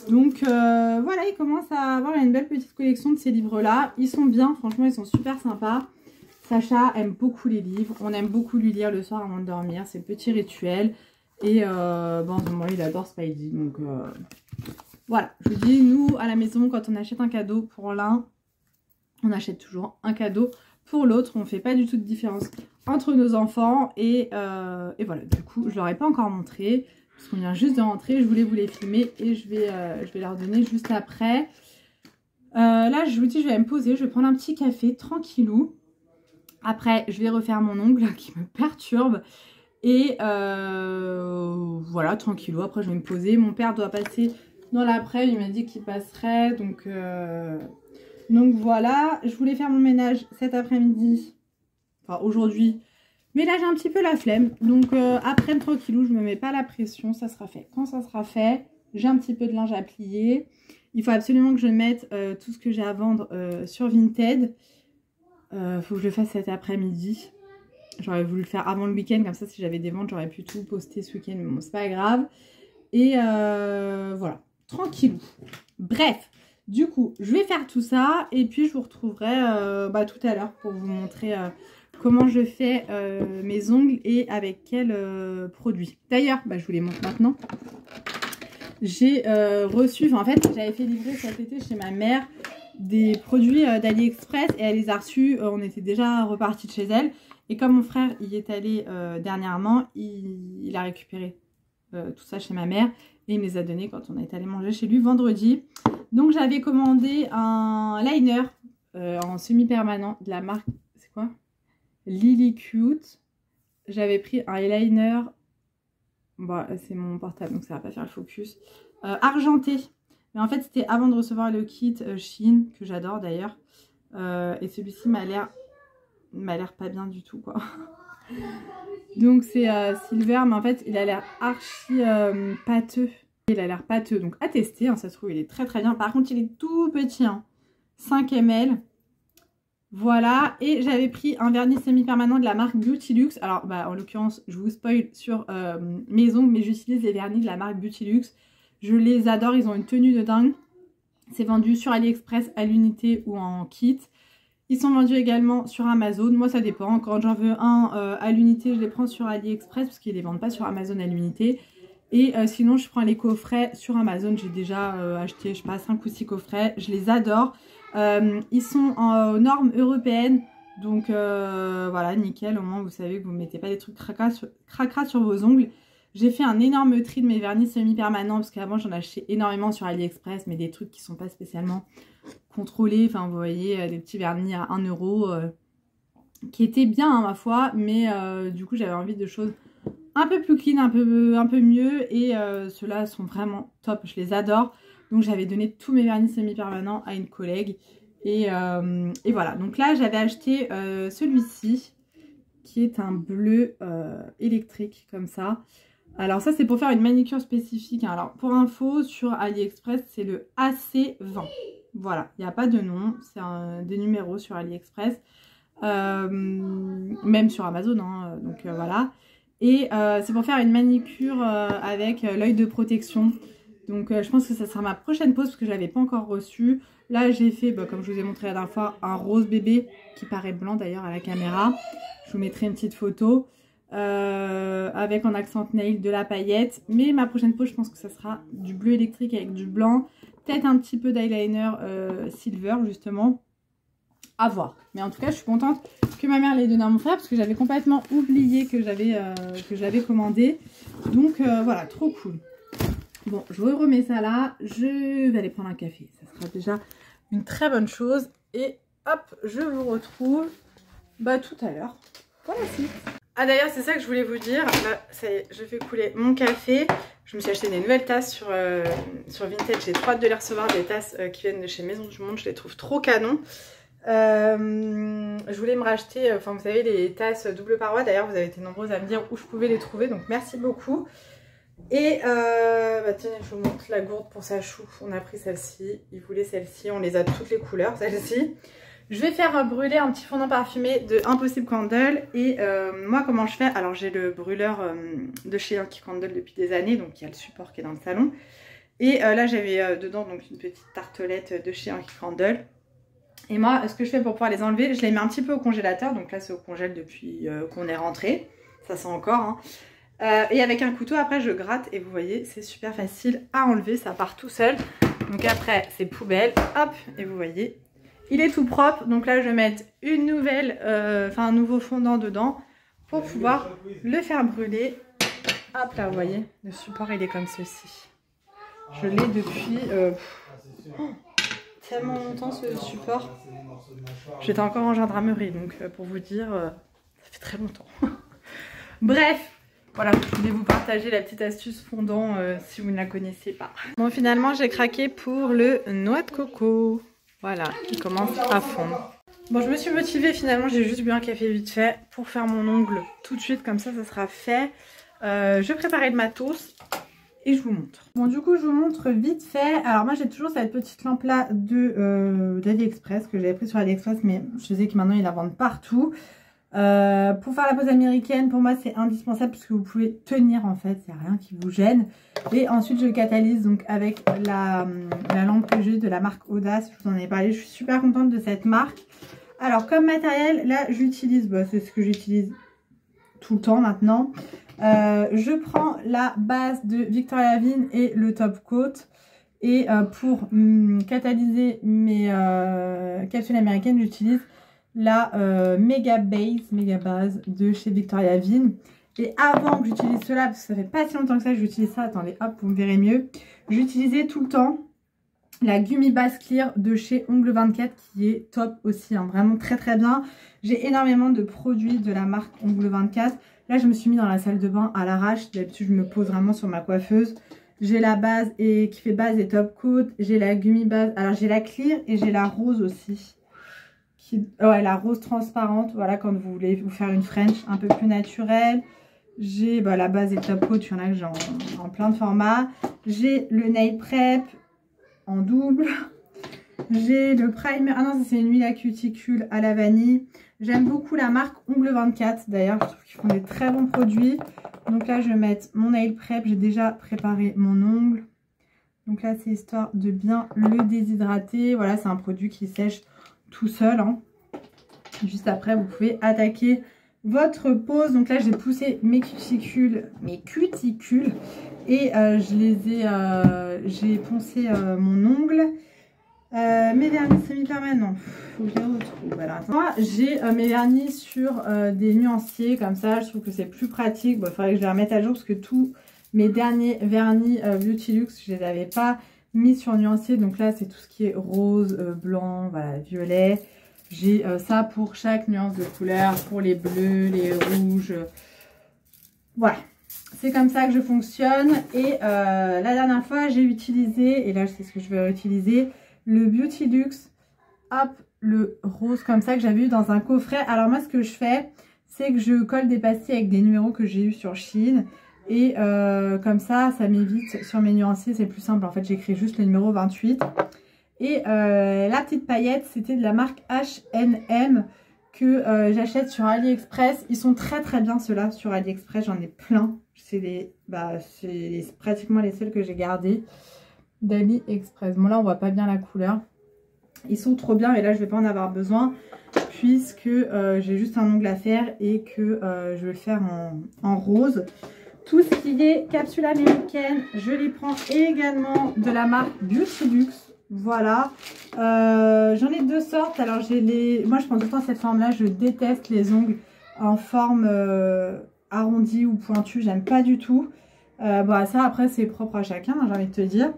Donc voilà, il commence à avoir une belle petite collection de ces livres-là. Ils sont bien, franchement, ils sont super sympas. Sacha aime beaucoup les livres, on aime beaucoup lui lire le soir avant de dormir, c'est le petit rituel. Et bon, en ce moment, il adore Spidey, donc voilà. Je vous dis, nous, à la maison, quand on achète un cadeau pour l'un, on achète toujours un cadeau pour l'autre. On ne fait pas du tout de différence entre nos enfants. Et voilà, du coup, je ne leur ai pas encore montré, parce qu'on vient juste de rentrer. Je voulais vous les filmer et je vais leur donner juste après. Là, je vous dis, je vais me poser, je vais prendre un petit café tranquillou. Après, je vais refaire mon ongle qui me perturbe. Et voilà, tranquillou. Après, je vais me poser. Mon père doit passer dans l'après-midi. Il m'a dit qu'il passerait. Donc voilà. Je voulais faire mon ménage cet après-midi. Enfin, aujourd'hui. Mais là, j'ai un petit peu la flemme. Donc après, tranquillou, je me mets pas la pression. Ça sera fait. Quand ça sera fait, j'ai un petit peu de linge à plier. Il faut absolument que je mette tout ce que j'ai à vendre sur Vinted. Faut que je le fasse cet après-midi. J'aurais voulu le faire avant le week-end, comme ça si j'avais des ventes j'aurais pu tout poster ce week-end, mais bon c'est pas grave. Et voilà, tranquillou. Bref, du coup je vais faire tout ça et puis je vous retrouverai tout à l'heure pour vous montrer comment je fais mes ongles et avec quels produits. D'ailleurs, je vous les montre maintenant. J'ai reçu, en fait j'avais fait livrer cet été chez ma mère des produits d'AliExpress et elle les a reçus, on était déjà reparti de chez elle. Et comme mon frère y est allé dernièrement, il a récupéré tout ça chez ma mère et il me les a donnés quand on est allé manger chez lui vendredi. Donc j'avais commandé un liner en semi-permanent de la marque, c'est quoi? Lily Cute. J'avais pris un liner, c'est mon portable donc ça va pas faire le focus, argenté. Mais en fait c'était avant de recevoir le kit Shein, que j'adore d'ailleurs. Et celui-ci m'a l'air pas bien du tout quoi. Donc c'est silver, mais en fait il a l'air archi pâteux. Il a l'air pâteux, donc à tester, hein, ça se trouve il est très très bien. Par contre il est tout petit, hein, 5 ml. Voilà, et j'avais pris un vernis semi-permanent de la marque Beauty Luxe. Alors en l'occurrence je vous spoil sur mes ongles, mais j'utilise les vernis de la marque Beauty Luxe. Je les adore, ils ont une tenue de dingue. C'est vendu sur AliExpress à l'unité ou en kit. Ils sont vendus également sur Amazon. Moi, ça dépend. Quand j'en veux un à l'unité, je les prends sur AliExpress parce qu'ils ne les vendent pas sur Amazon à l'unité. Et sinon, je prends les coffrets sur Amazon. J'ai déjà acheté, je sais pas, 5 ou 6 coffrets. Je les adore. Ils sont en normes européennes. Donc, voilà, nickel. Au moins, vous savez que vous ne mettez pas des trucs cracra sur vos ongles. J'ai fait un énorme tri de mes vernis semi-permanents parce qu'avant j'en achetais énormément sur AliExpress, mais des trucs qui sont pas spécialement contrôlés. Enfin vous voyez, des petits vernis à 1 € qui étaient bien hein, ma foi, mais du coup j'avais envie de choses un peu plus clean, un peu mieux, et ceux-là sont vraiment top, je les adore. Donc j'avais donné tous mes vernis semi-permanents à une collègue et voilà. Donc là j'avais acheté celui-ci qui est un bleu électrique comme ça. Alors ça c'est pour faire une manicure spécifique, hein. Alors pour info sur AliExpress c'est le AC20. Voilà, il n'y a pas de nom, c'est des numéros sur AliExpress. Même sur Amazon, hein, donc voilà. Et c'est pour faire une manicure avec l'œil de protection. Donc je pense que ça sera ma prochaine pause parce que je ne l'avais pas encore reçu. Là j'ai fait, comme je vous ai montré la dernière fois, un rose bébé qui paraît blanc d'ailleurs à la caméra. Je vous mettrai une petite photo. Avec en accent nail de la paillette, mais ma prochaine pause je pense que ça sera du bleu électrique avec du blanc, peut-être un petit peu d'eyeliner silver justement, à voir. Mais en tout cas je suis contente que ma mère l'ait donné à mon frère parce que j'avais complètement oublié que j'avais commandé, donc voilà, trop cool. Bon, je remets ça là, je vais aller prendre un café, ça sera déjà une très bonne chose, et hop, je vous retrouve tout à l'heure pour la suite. Ah d'ailleurs c'est ça que je voulais vous dire, là ça y est, je fais couler mon café. Je me suis acheté des nouvelles tasses sur Vinted, j'ai trop hâte de les recevoir, des tasses qui viennent de chez Maison du Monde, je les trouve trop canon. Je voulais me racheter, vous savez les tasses double paroi, d'ailleurs vous avez été nombreuses à me dire où je pouvais les trouver, donc merci beaucoup. Et tenez, je vous montre la gourde pour sa chou, on a pris celle-ci, il voulait celle-ci, on les a de toutes les couleurs, celle-ci. Je vais faire brûler un petit fondant parfumé de Impossible Candle. Et moi comment je fais? Alors j'ai le brûleur de chez Yankee Candle depuis des années. Donc il y a le support qui est dans le salon. Et là j'avais dedans donc une petite tartelette de chez Yankee Candle. Et moi ce que je fais pour pouvoir les enlever, je les mets un petit peu au congélateur. Donc là c'est au congèle depuis qu'on est rentré. Ça sent encore hein. Et avec un couteau après je gratte. Et vous voyez c'est super facile à enlever. Ça part tout seul. Donc après c'est poubelle. Hop, et vous voyez. Il est tout propre, donc là je vais mettre une nouvelle, un nouveau fondant dedans pour pouvoir le faire brûler. Hop là, vous voyez, le support il est comme ceci. Je l'ai depuis tellement longtemps ce support. J'étais encore en gendarmerie, donc pour vous dire, ça fait très longtemps. Bref, Voilà, je voulais vous partager la petite astuce fondant si vous ne la connaissez pas. Bon, finalement, j'ai craqué pour le noix de coco. Voilà, qui commence à fondre. Bon, je me suis motivée finalement, j'ai juste bu un café vite fait pour faire mon ongle tout de suite, comme ça sera fait. Je vais préparer le matos et je vous montre. Bon, du coup, je vous montre vite fait. Alors moi, j'ai toujours cette petite lampe là d'AliExpress que j'avais pris sur AliExpress, mais je sais que maintenant ils la vendent partout. Pour faire la pose américaine, pour moi c'est indispensable parce que vous pouvez tenir en fait, il n'y a rien qui vous gêne. Et ensuite je catalyse donc avec la lampe que j'ai de la marque Audace, je vous en ai parlé, je suis super contente de cette marque. Alors comme matériel, là j'utilise, c'est ce que j'utilise tout le temps maintenant. Je prends la base de Victoria Vin et le top coat. Et pour catalyser mes capsules américaines, j'utilise la Mega Base de chez Victoria Vin. Et avant que j'utilise cela, parce que ça fait pas si longtemps que ça, j'utilise ça, attendez, hop, vous me verrez mieux. J'utilisais tout le temps la Gummy Base Clear de chez Ongle 24 qui est top aussi, hein, vraiment très très bien. J'ai énormément de produits de la marque Ongle 24. Là, je me suis mis dans la salle de bain à l'arrache. D'habitude, je me pose vraiment sur ma coiffeuse. J'ai la base qui fait base et top coat. J'ai la Gummy Base. Alors, j'ai la Clear et j'ai la rose aussi. Ouais, la rose transparente, voilà, quand vous voulez vous faire une French un peu plus naturelle. J'ai la base et top coat, il y en a que j'ai en plein de formats. J'ai le nail prep en double. J'ai le primer, ah non, ça c'est une huile à cuticule à la vanille. J'aime beaucoup la marque Ongle 24 d'ailleurs, je trouve qu'ils font des très bons produits. Donc là je vais mettre mon nail prep, j'ai déjà préparé mon ongle. Donc là c'est histoire de bien le déshydrater. Voilà, c'est un produit qui sèche tout seul, hein. Juste après vous pouvez attaquer votre pose. Donc là j'ai poussé mes cuticules et j'ai poncé mon ongle. Mes vernis semi-permanents, faut que je les retrouve. Alors, moi j'ai mes vernis sur des nuanciers comme ça, je trouve que c'est plus pratique. Bon, il faudrait que je les remette à jour parce que tous mes derniers vernis Beauty Luxe, je les avais pas mis sur nuancier. Donc là c'est tout ce qui est rose, blanc, voilà, violet. J'ai ça pour chaque nuance de couleur, pour les bleus, les rouges. Voilà, c'est comme ça que je fonctionne. Et la dernière fois j'ai utilisé, et là c'est ce que je vais réutiliser, le Beauty Luxe, hop, le rose comme ça que j'avais eu dans un coffret. Alors moi ce que je fais, c'est que je colle des pastilles avec des numéros que j'ai eu sur Shein. Et comme ça m'évite sur mes nuanciers, c'est plus simple. En fait j'écris juste le numéro 28. Et la petite paillette, c'était de la marque H&M que j'achète sur AliExpress. Ils sont très très bien ceux-là sur AliExpress, j'en ai plein. C'est pratiquement les seuls que j'ai gardés d'AliExpress. Bon là on voit pas bien la couleur. Ils sont trop bien, mais là je vais pas en avoir besoin puisque j'ai juste un ongle à faire et que je vais le faire en rose. Tout ce qui est capsule américaine, je les prends également de la marque Beauty Luxe. Voilà, j'en ai deux sortes. Alors moi je prends tout le temps cette forme là, je déteste les ongles en forme arrondie ou pointue, j'aime pas du tout. Bon ça après c'est propre à chacun, hein, j'ai envie de te dire.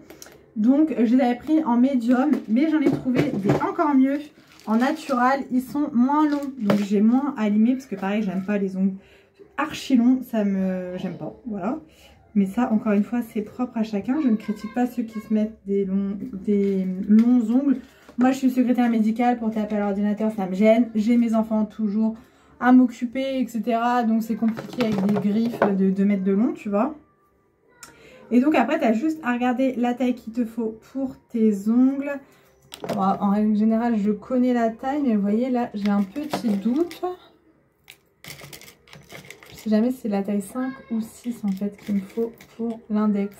Donc je les avais pris en médium, mais j'en ai trouvé des encore mieux en natural, ils sont moins longs, donc j'ai moins à limer parce que pareil j'aime pas les ongles archi longs, j'aime pas, voilà. Mais ça, encore une fois, c'est propre à chacun. Je ne critique pas ceux qui se mettent des longs ongles. Moi, je suis secrétaire médicale. Pour taper à l'ordinateur, ça me gêne. J'ai mes enfants toujours à m'occuper, etc. Donc, c'est compliqué avec des griffes de mettre de long, tu vois. Et donc, après, tu as juste à regarder la taille qu'il te faut pour tes ongles. Bon, en règle générale, je connais la taille. Mais vous voyez, là, j'ai un petit doute. Si jamais c'est la taille 5 ou 6 en fait qu'il me faut pour l'index.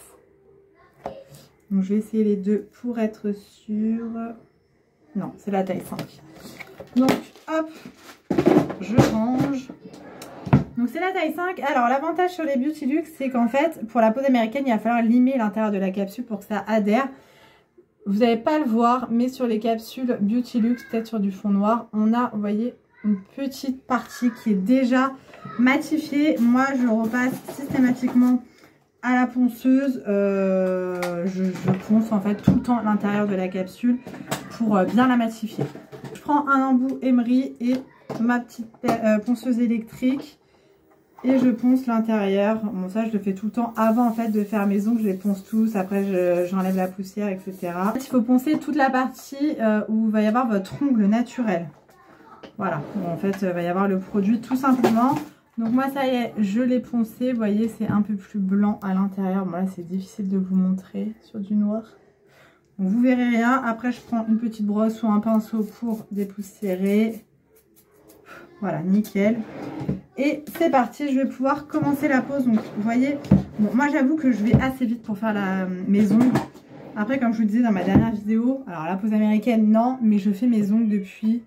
Donc je vais essayer les deux pour être sûre. Non, c'est la taille 5. Donc hop, je range. Donc c'est la taille 5. Alors l'avantage sur les Beauty Luxe, c'est qu'en fait pour la pose américaine, il va falloir limer l'intérieur de la capsule pour que ça adhère. Vous n'allez pas le voir, mais sur les capsules Beauty Luxe, peut-être sur du fond noir, on a, vous voyez, une petite partie qui est déjà matifiée. Moi je repasse systématiquement à la ponceuse. Je ponce en fait tout le temps l'intérieur de la capsule pour bien la matifier. Je prends un embout Emery et ma petite ponceuse électrique et je ponce l'intérieur. Bon, ça je le fais tout le temps avant en fait de faire mes ongles, je les ponce tous, après j'enlève la poussière, etc. Il faut poncer toute la partie où il va y avoir votre ongle naturel. Voilà, bon, en fait il va y avoir le produit tout simplement. Donc moi ça y est, je l'ai poncé, vous voyez c'est un peu plus blanc à l'intérieur. Bon là c'est difficile de vous montrer sur du noir. Donc vous verrez rien, après je prends une petite brosse ou un pinceau pour dépoussiérer. Voilà, nickel. Et c'est parti, je vais pouvoir commencer la pose. Donc vous voyez, bon, moi j'avoue que je vais assez vite pour faire mes ongles. Après comme je vous disais dans ma dernière vidéo, alors la pose américaine non, mais je fais mes ongles depuis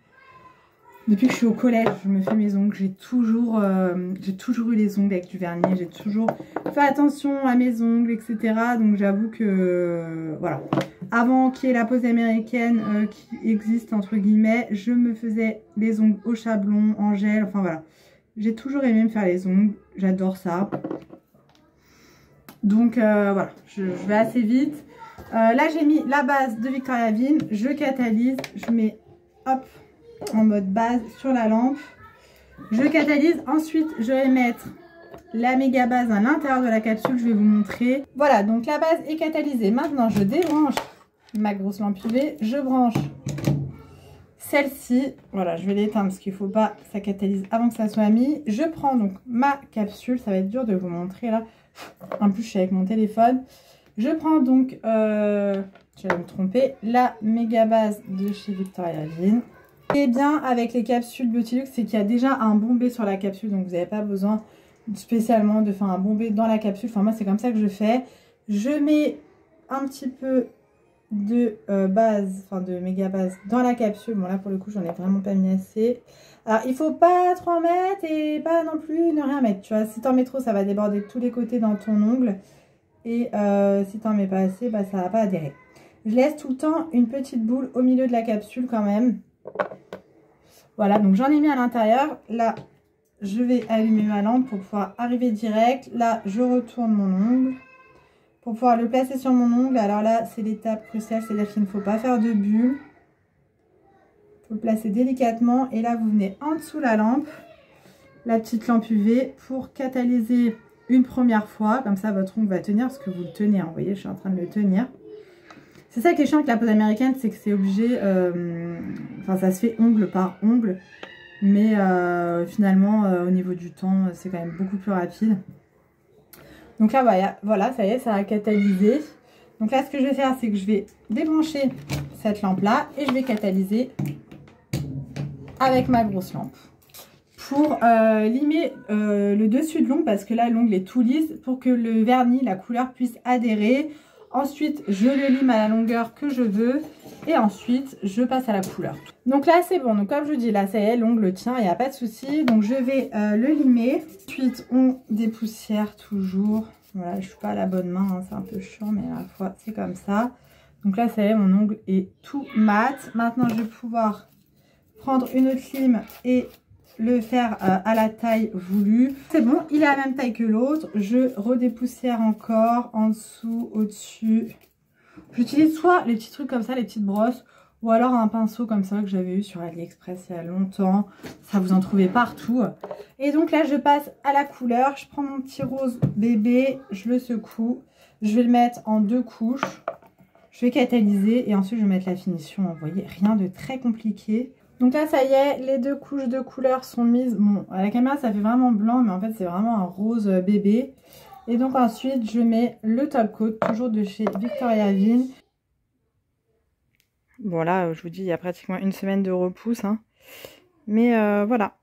que je suis au collège. Je me fais mes ongles, j'ai toujours eu les ongles avec du vernis, j'ai toujours fait attention à mes ongles, etc. Donc j'avoue que voilà, avant qu'il y ait la pose américaine qui existe entre guillemets, je me faisais les ongles au chablon, en gel, enfin voilà. J'ai toujours aimé me faire les ongles, j'adore ça. Donc voilà, je vais assez vite. Là j'ai mis la base de Victoria Vin, je catalyse, je mets hop en mode base sur la lampe. Je catalyse, ensuite je vais mettre la méga base à l'intérieur de la capsule, je vais vous montrer. Voilà, donc la base est catalysée. Maintenant je débranche ma grosse lampe UV, je branche celle-ci. Voilà, je vais l'éteindre parce qu'il ne faut pas que ça catalyse avant que ça soit mis. Je prends donc ma capsule, ça va être dur de vous montrer là. En plus je suis avec mon téléphone. Je prends donc, je vais me tromper, la méga base de chez Victoria Vin. Ce qui est bien avec les capsules Beautylux, c'est qu'il y a déjà un bombé sur la capsule, donc vous n'avez pas besoin spécialement de faire un bombé dans la capsule. Enfin moi c'est comme ça que je fais. Je mets un petit peu de base, enfin de méga base dans la capsule. Bon là pour le coup j'en ai vraiment pas mis assez. Alors il faut pas trop en mettre et pas non plus ne rien mettre. Tu vois, si t'en mets trop ça va déborder de tous les côtés dans ton ongle. Et si t'en mets pas assez, bah ça va pas adhérer. Je laisse tout le temps une petite boule au milieu de la capsule quand même. Voilà, donc j'en ai mis à l'intérieur. Là, je vais allumer ma lampe pour pouvoir arriver direct. Là, je retourne mon ongle pour pouvoir le placer sur mon ongle. Alors là, c'est l'étape cruciale, c'est-à-dire qu'il ne faut pas faire de bulle. Il faut le placer délicatement. Et là, vous venez en dessous la lampe, la petite lampe UV, pour catalyser une première fois. Comme ça, votre ongle va tenir parce que vous le tenez. Hein. Vous voyez, je suis en train de le tenir. C'est ça qui est chiant avec la pose américaine, c'est que c'est obligé, enfin ça se fait ongle par ongle, mais finalement au niveau du temps c'est quand même beaucoup plus rapide. Donc là voilà, ça y est, ça a catalysé. Donc là ce que je vais faire c'est que je vais débrancher cette lampe là et je vais catalyser avec ma grosse lampe. Pour limer le dessus de l'ongle, parce que là l'ongle est tout lisse, pour que le vernis, la couleur puisse adhérer. Ensuite, je le lime à la longueur que je veux. Et ensuite, je passe à la couleur. Donc là, c'est bon. Donc comme je vous dis, là, ça y est, l'ongle tient, il n'y a pas de souci. Donc je vais le limer. Ensuite, on dépoussière toujours. Voilà, je ne suis pas à la bonne main, hein, c'est un peu chiant, mais à la fois, c'est comme ça. Donc là, ça y est, mon ongle est tout mat. Maintenant, je vais pouvoir prendre une autre lime et le faire à la taille voulue. C'est bon, il est à la même taille que l'autre. Je redépoussière encore en dessous, au-dessus. J'utilise soit les petits trucs comme ça, les petites brosses, ou alors un pinceau comme ça que j'avais eu sur AliExpress il y a longtemps. Ça, vous en trouvez partout. Et donc là, je passe à la couleur. Je prends mon petit rose bébé, je le secoue. Je vais le mettre en 2 couches. Je vais catalyser et ensuite je vais mettre la finition. Vous voyez, rien de très compliqué. Donc là, ça y est, les 2 couches de couleurs sont mises. Bon, à la caméra, ça fait vraiment blanc, mais en fait, c'est vraiment un rose bébé. Et donc ensuite, je mets le top coat, toujours de chez Victoria Vin. Bon, là, je vous dis, il y a pratiquement une semaine de repousse. Hein. Mais voilà,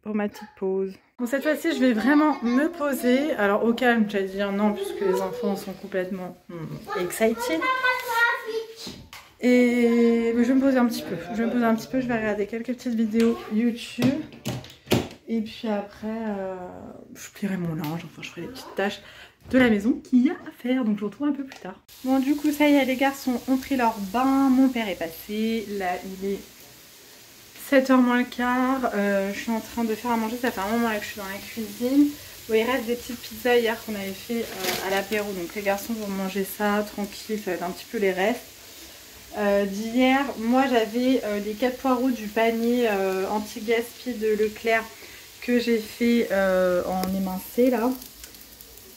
pour ma petite pause. Bon, cette fois-ci, je vais vraiment me poser. Alors, au calme, j'allais dire non, puisque les enfants sont complètement excited. Et je vais me poser un petit peu. Je vais regarder quelques petites vidéos YouTube. Et puis après, je plierai mon linge, enfin je ferai les petites tâches de la maison qu'il y a à faire. Donc je vous retrouve un peu plus tard. Bon, du coup, ça y est, les garçons ont pris leur bain. Mon père est passé. Là, il est 7h moins le quart. Je suis en train de faire à manger. Ça fait un moment là que je suis dans la cuisine. Bon, il reste des petites pizzas hier qu'on avait fait à l'apéro. Donc les garçons vont manger ça tranquille. Ça va être un petit peu les restes. D'hier, moi j'avais les 4 poireaux du panier anti-gaspi de Leclerc que j'ai fait en émincé là.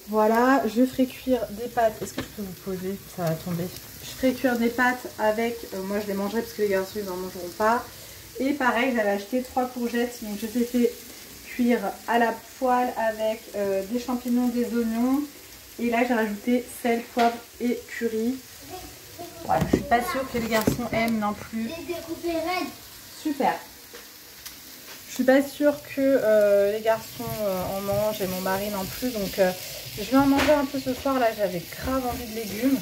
Voilà, je ferai cuire des pâtes. Est-ce que je peux vous poser? Ça va tomber. Je ferai cuire des pâtes avec, moi je les mangerai parce que les garçons ils n'en mangeront pas. Et pareil, j'avais acheté 3 courgettes, donc je les ai fait cuire à la poêle avec des champignons, des oignons. Et là j'ai rajouté sel, poivre et curry. Voilà, je suis pas sûre que les garçons aiment non plus. Super. Je suis pas sûre que les garçons en mangent et mon mari non plus, donc je vais en manger un peu ce soir. Là j'avais grave envie de légumes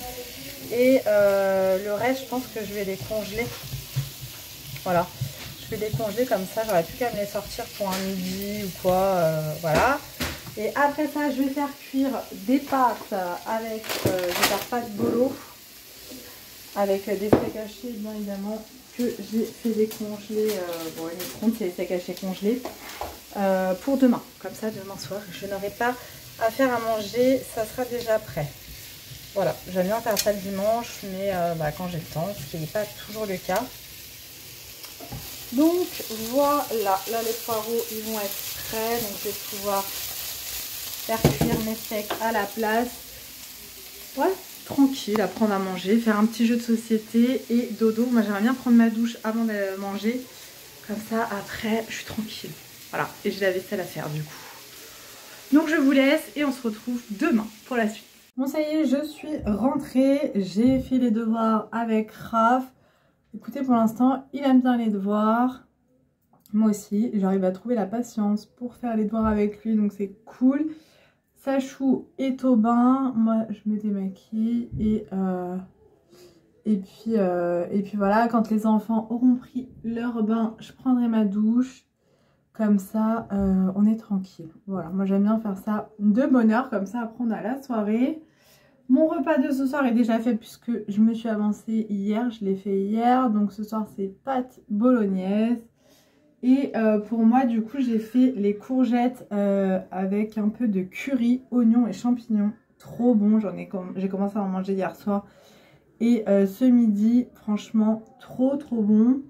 et le reste je pense que je vais les congeler. Voilà, je vais les congeler comme ça, j'aurais plus qu'à me les sortir pour un midi ou quoi, voilà. Et après ça je vais faire cuire des pâtes avec, je vais faire pâtes bolo avec des steaks hachés bien évidemment que j'ai fait décongeler, bon les micro-ondes c'est les steaks hachés congelés, pour demain. Comme ça demain soir je n'aurai pas à faire à manger, ça sera déjà prêt. Voilà, j'aime bien faire ça le dimanche, mais quand j'ai le temps, ce qui n'est pas toujours le cas. Donc voilà, là les poireaux ils vont être prêts, donc je vais pouvoir faire cuire mes steaks à la place. Ouais, tranquille, à prendre à manger, faire un petit jeu de société et dodo. Moi j'aimerais bien prendre ma douche avant de manger, comme ça après je suis tranquille. Voilà, et j'ai la vaisselle à faire du coup. Donc je vous laisse et on se retrouve demain pour la suite. Bon ça y est, je suis rentrée, j'ai fait les devoirs avec Raph. Écoutez, pour l'instant il aime bien les devoirs. Moi aussi, j'arrive à trouver la patience pour faire les devoirs avec lui, donc c'est cool. Sachou est au bain, moi je me démaquille et puis voilà, quand les enfants auront pris leur bain, je prendrai ma douche. Comme ça, on est tranquille. Voilà, moi j'aime bien faire ça de bonne heure, comme ça après on a la soirée. Mon repas de ce soir est déjà fait puisque je me suis avancée hier, je l'ai fait hier. Donc ce soir c'est pâtes bolognaise. Et pour moi du coup j'ai fait les courgettes avec un peu de curry, oignons et champignons. Trop bon, j'ai commencé à en manger hier soir. Et ce midi, franchement trop bon.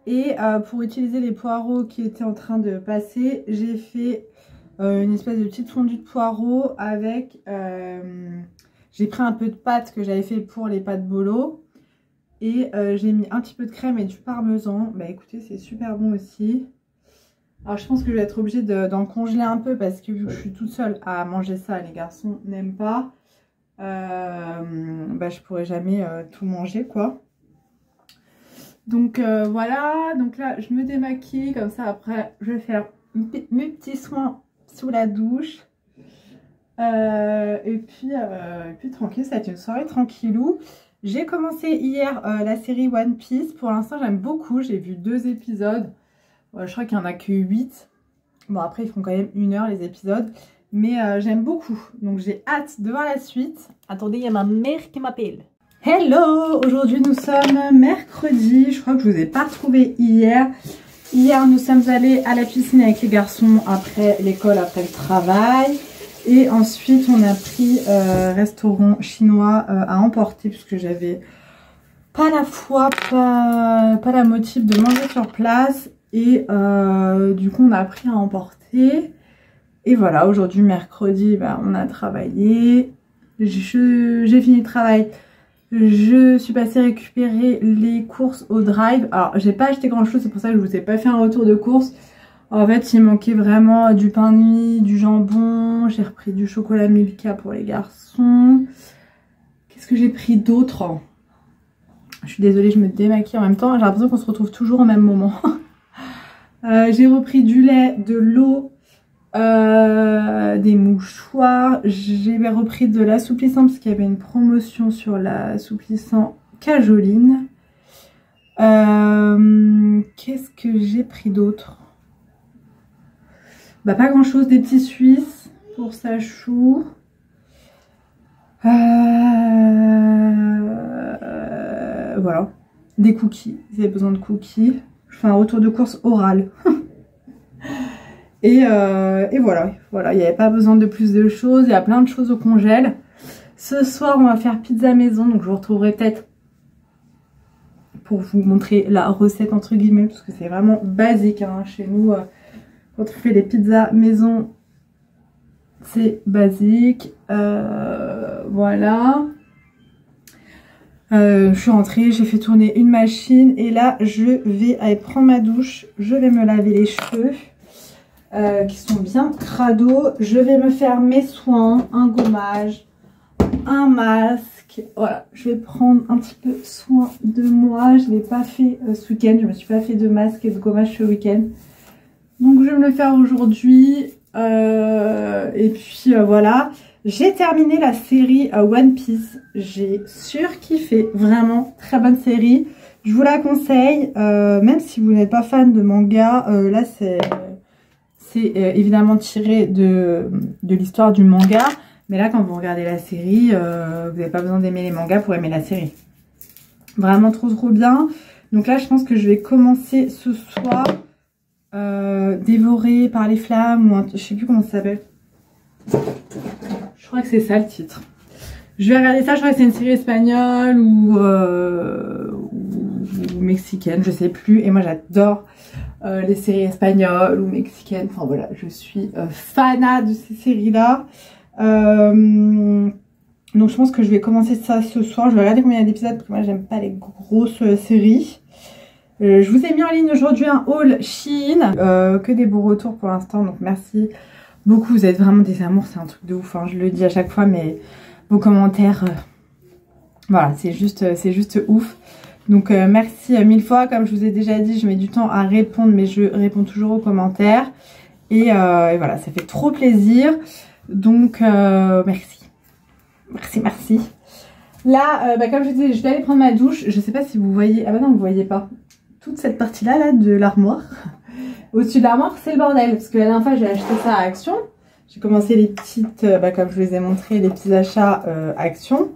Et pour utiliser les poireaux qui étaient en train de passer, j'ai fait une espèce de petite fondue de poireaux avec... j'ai pris un peu de pâte que j'avais fait pour les pâtes bolo. Et j'ai mis un petit peu de crème et du parmesan. Bah écoutez, c'est super bon aussi. Alors je pense que je vais être obligée d'en congeler un peu parce que vu que je suis toute seule à manger ça, les garçons n'aiment pas. Je pourrais jamais tout manger quoi. Donc voilà, donc là je me démaquille, comme ça après je vais faire mes petits soins sous la douche. Et puis tranquille, ça va être une soirée tranquillou. J'ai commencé hier la série One Piece, pour l'instant j'aime beaucoup, j'ai vu 2 épisodes. Je crois qu'il n'y en a que 8. Bon après ils font quand même 1 heure les épisodes, mais j'aime beaucoup. Donc j'ai hâte de voir la suite. Attendez, il y a ma mère qui m'appelle. Hello! Aujourd'hui nous sommes mercredi, je crois que je vous ai pas retrouvé hier. Hier nous sommes allés à la piscine avec les garçons après l'école, après le travail. Et ensuite on a pris restaurant chinois à emporter puisque j'avais pas la foi, pas la motive de manger sur place. Et du coup on a pris à emporter. Et voilà, aujourd'hui mercredi on a travaillé. J'ai fini le travail. Je suis passée récupérer les courses au drive. Alors j'ai pas acheté grand chose, c'est pour ça que je vous ai pas fait un retour de course. En fait il manquait vraiment du pain de mie, du jambon. J'ai repris du chocolat Milka pour les garçons. Qu'est-ce que j'ai pris d'autre? Je suis désolée, je me démaquille en même temps. J'ai l'impression qu'on se retrouve toujours au même moment. J'ai repris du lait, de l'eau, des mouchoirs. J'ai repris de l'assouplissant parce qu'il y avait une promotion sur l'assouplissant Cajoline. Qu'est-ce que j'ai pris d'autre? Pas grand chose, des petits Suisses pour Sachou. Voilà, des cookies, vous avez besoin de cookies. Je fais un retour de course oral. Et voilà, il n'y avait pas besoin de plus de choses, il y a plein de choses au congèle. Ce soir on va faire pizza maison, donc je vous retrouverai peut-être pour vous montrer la recette entre guillemets, parce que c'est vraiment basique hein, chez nous. Quand on fait des pizzas maison, c'est basique. Voilà. Je suis rentrée, j'ai fait tourner une machine et là je vais aller prendre ma douche. Je vais me laver les cheveux qui sont bien crado. Je vais me faire mes soins, un gommage, un masque. Voilà, je vais prendre un petit peu soin de moi. Je ne l'ai pas fait ce week-end. Je ne me suis pas fait de masque et de gommage ce week-end. Donc je vais me le faire aujourd'hui. Et puis voilà. J'ai terminé la série One Piece. J'ai surkiffé. Vraiment, très bonne série. Je vous la conseille. Même si vous n'êtes pas fan de manga. Là, c'est évidemment tiré de l'histoire du manga. Mais là, quand vous regardez la série, vous n'avez pas besoin d'aimer les mangas pour aimer la série. Vraiment trop trop bien. Donc là, je pense que je vais commencer ce soir. Dévoré par les flammes. Ou je sais plus comment ça s'appelle. Je crois que c'est ça le titre. Je vais regarder ça. Je crois que c'est une série espagnole ou mexicaine. Je sais plus. Et moi, j'adore les séries espagnoles ou mexicaines. Enfin voilà, je suis fanat de ces séries-là. Donc je pense que je vais commencer ça ce soir. Je vais regarder combien il y a d'épisodes parce que moi j'aime pas les grosses séries. Je vous ai mis en ligne aujourd'hui un haul Shein. Que des beaux retours pour l'instant. Donc merci beaucoup. Vous êtes vraiment des amours. C'est un truc de ouf. Hein. Je le dis à chaque fois. Mais vos commentaires. Voilà, c'est juste ouf. Donc merci mille fois. Comme je vous ai déjà dit, je mets du temps à répondre. Mais je réponds toujours aux commentaires. Et voilà, ça fait trop plaisir. Donc merci. Merci. Là, comme je vous disais, je vais aller prendre ma douche. Je sais pas si vous voyez. Ah bah non, vous voyez pas. Toute cette partie-là là, de l'armoire. Au-dessus de l'armoire, c'est le bordel. Parce que la dernière fois, j'ai acheté ça à Action. J'ai commencé les petites, comme je vous les ai montré, les petits achats Action.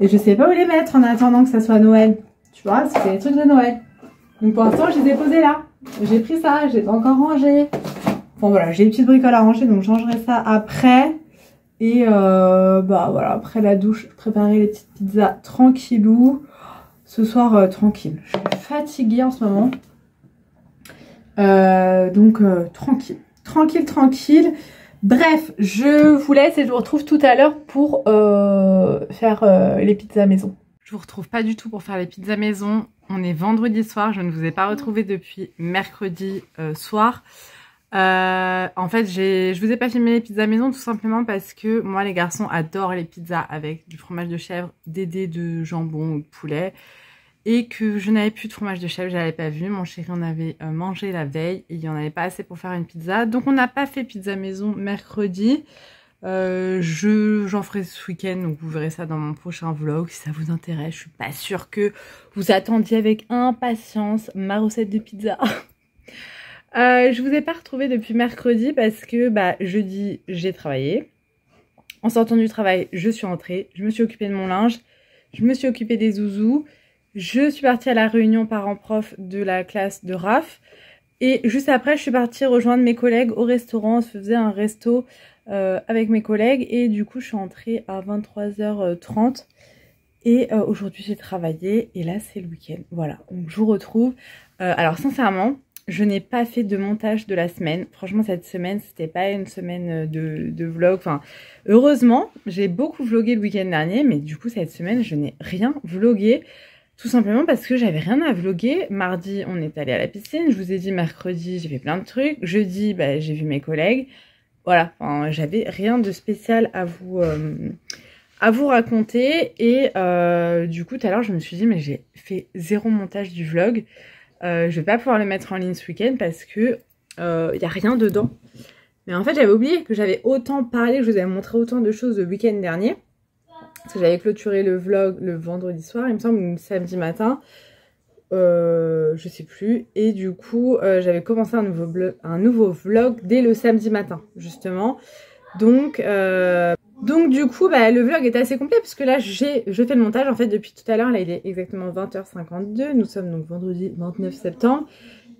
Et je sais pas où les mettre en attendant que ça soit Noël. Tu vois, c'est les trucs de Noël. Donc pour l'instant, je les ai posés là. J'ai pris ça, je l'ai pas encore rangé. Bon voilà, j'ai des petites bricoles à ranger, donc je rangerai ça après. Et voilà, après la douche, préparer les petites pizzas tranquillou. Ce soir, tranquille. Je suis fatiguée en ce moment. Donc, tranquille. Bref, je vous laisse et je vous retrouve tout à l'heure pour faire les pizzas maison. Je vous retrouve pas du tout pour faire les pizzas maison. On est vendredi soir. Je ne vous ai pas retrouvé depuis mercredi soir. En fait, je vous ai pas filmé les pizzas maison tout simplement parce que moi, les garçons adorent les pizzas avec du fromage de chèvre, des dés de jambon ou de poulet. Et que je n'avais plus de fromage de chèvre, je l'avais pas vu. Mon chéri en avait mangé la veille et il n'y en avait pas assez pour faire une pizza. Donc on n'a pas fait pizza maison mercredi. J'en ferai ce week-end, donc vous verrez ça dans mon prochain vlog si ça vous intéresse. Je suis pas sûre que vous attendiez avec impatience ma recette de pizza. Je vous ai pas retrouvée depuis mercredi parce que jeudi j'ai travaillé. En sortant du travail, je suis rentrée, je me suis occupée de mon linge, je me suis occupée des zouzous. Je suis partie à la réunion parents-prof de la classe de Raph. Et juste après, je suis partie rejoindre mes collègues au restaurant. On se faisait un resto avec mes collègues. Et du coup, je suis rentrée à 23h30. Et aujourd'hui, j'ai travaillé. Et là, c'est le week-end. Voilà, donc je vous retrouve. Alors, sincèrement, je n'ai pas fait de montage de la semaine. Franchement, cette semaine, c'était pas une semaine de vlog. Enfin, heureusement, j'ai beaucoup vlogué le week-end dernier. Mais du coup, cette semaine, je n'ai rien vlogué. Tout simplement parce que j'avais rien à vlogger. Mardi, on est allé à la piscine. Je vous ai dit mercredi, j'ai fait plein de trucs. Jeudi, j'ai vu mes collègues. Voilà, enfin, j'avais rien de spécial à vous raconter. Et du coup, tout à l'heure, je me suis dit, mais j'ai fait 0 montage du vlog. Je vais pas pouvoir le mettre en ligne ce week-end parce que y a rien dedans. Mais en fait, j'avais oublié que j'avais autant parlé, que je vous avais montré autant de choses le week-end dernier. Parce que j'avais clôturé le vlog le vendredi soir, il me semble, ou le samedi matin. Je sais plus. Et du coup, j'avais commencé un nouveau vlog dès le samedi matin, justement. Donc du coup, le vlog est assez complet parce que là, je fais le montage en fait depuis tout à l'heure. Là, il est exactement 20h52. Nous sommes donc vendredi 29 septembre.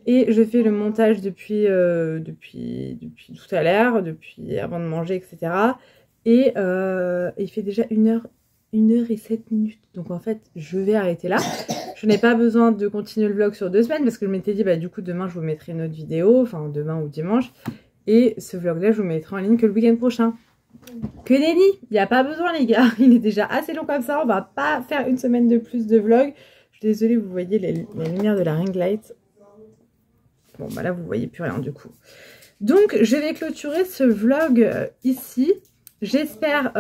Et je fais le montage depuis tout à l'heure, depuis avant de manger, etc. Et il fait déjà 1h et 7 minutes. Donc en fait, je vais arrêter là. Je n'ai pas besoin de continuer le vlog sur 2 semaines parce que je m'étais dit, du coup, demain, je vous mettrai une autre vidéo. Enfin, demain ou dimanche. Et ce vlog-là, je vous mettrai en ligne que le week-end prochain. Que nenni, il n'y a pas besoin les gars, il est déjà assez long comme ça, on va pas faire une semaine de plus de vlog. Je suis désolée, vous voyez les lumières de la ring light. Bon bah là vous voyez plus rien du coup. Donc je vais clôturer ce vlog ici. J'espère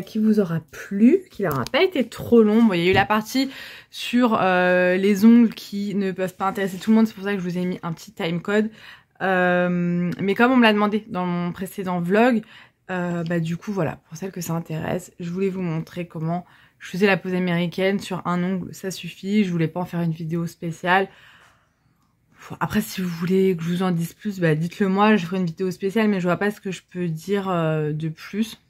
qu'il vous aura plu, qu'il n'aura pas été trop long. Bon, il y a eu la partie sur les ongles qui ne peuvent pas intéresser tout le monde, c'est pour ça que je vous ai mis un petit timecode. Mais comme on me l'a demandé dans mon précédent vlog, du coup voilà, pour celles que ça intéresse, je voulais vous montrer comment je faisais la pose américaine sur un ongle, ça suffit. Je voulais pas en faire une vidéo spéciale. Après si vous voulez que je vous en dise plus, dites-le moi, je ferai une vidéo spéciale, mais je vois pas ce que je peux dire de plus.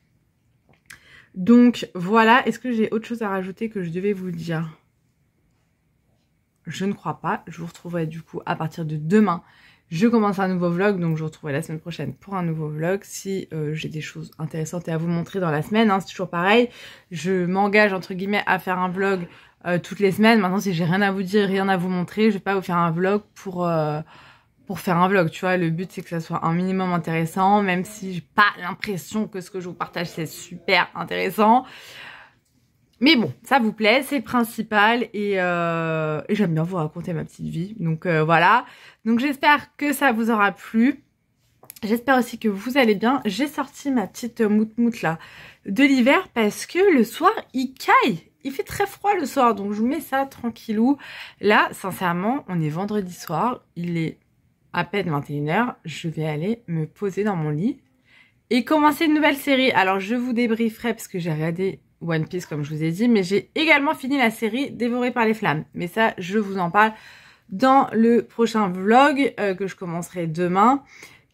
Donc voilà, est-ce que j'ai autre chose à rajouter que je devais vous dire? Je ne crois pas, je vous retrouverai du coup à partir de demain. Je commence un nouveau vlog, donc je vous retrouverai la semaine prochaine pour un nouveau vlog. Si j'ai des choses intéressantes à vous montrer dans la semaine, hein, c'est toujours pareil. Je m'engage entre guillemets à faire un vlog toutes les semaines. Maintenant, si j'ai rien à vous dire, rien à vous montrer, je vais pas vous faire un vlog pour faire un vlog. Tu vois, le but c'est que ça soit un minimum intéressant, même si j'ai pas l'impression que ce que je vous partage c'est super intéressant. Mais bon, ça vous plaît, c'est le principal et j'aime bien vous raconter ma petite vie. Donc voilà, donc j'espère que ça vous aura plu. J'espère aussi que vous allez bien. J'ai sorti ma petite moute-moute là de l'hiver parce que le soir il caille. Il fait très froid le soir, donc je vous mets ça tranquillou. Là, sincèrement, on est vendredi soir, il est à peine 21h. Je vais aller me poser dans mon lit et commencer une nouvelle série. Alors je vous débrieferai parce que j'ai regardé One Piece comme je vous ai dit, mais j'ai également fini la série Dévorée par les flammes. Mais ça, je vous en parle dans le prochain vlog que je commencerai demain.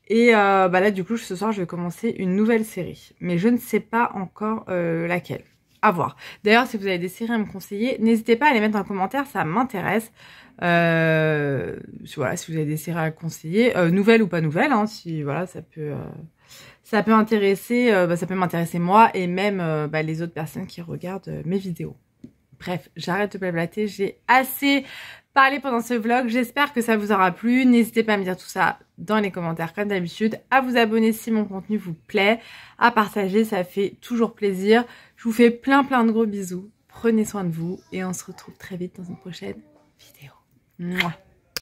Et là, du coup, ce soir, je vais commencer une nouvelle série. Mais je ne sais pas encore laquelle. À voir. D'ailleurs, si vous avez des séries à me conseiller, n'hésitez pas à les mettre en commentaire, ça m'intéresse. Voilà, si vous avez des séries à conseiller, nouvelles ou pas nouvelles, hein, si voilà, ça peut intéresser, ça peut m'intéresser moi et même les autres personnes qui regardent mes vidéos. Bref, j'arrête de blablater, j'ai assez parlé pendant ce vlog, j'espère que ça vous aura plu. N'hésitez pas à me dire tout ça dans les commentaires comme d'habitude, à vous abonner si mon contenu vous plaît, à partager, ça fait toujours plaisir. Je vous fais plein de gros bisous, prenez soin de vous et on se retrouve très vite dans une prochaine vidéo. Mouah.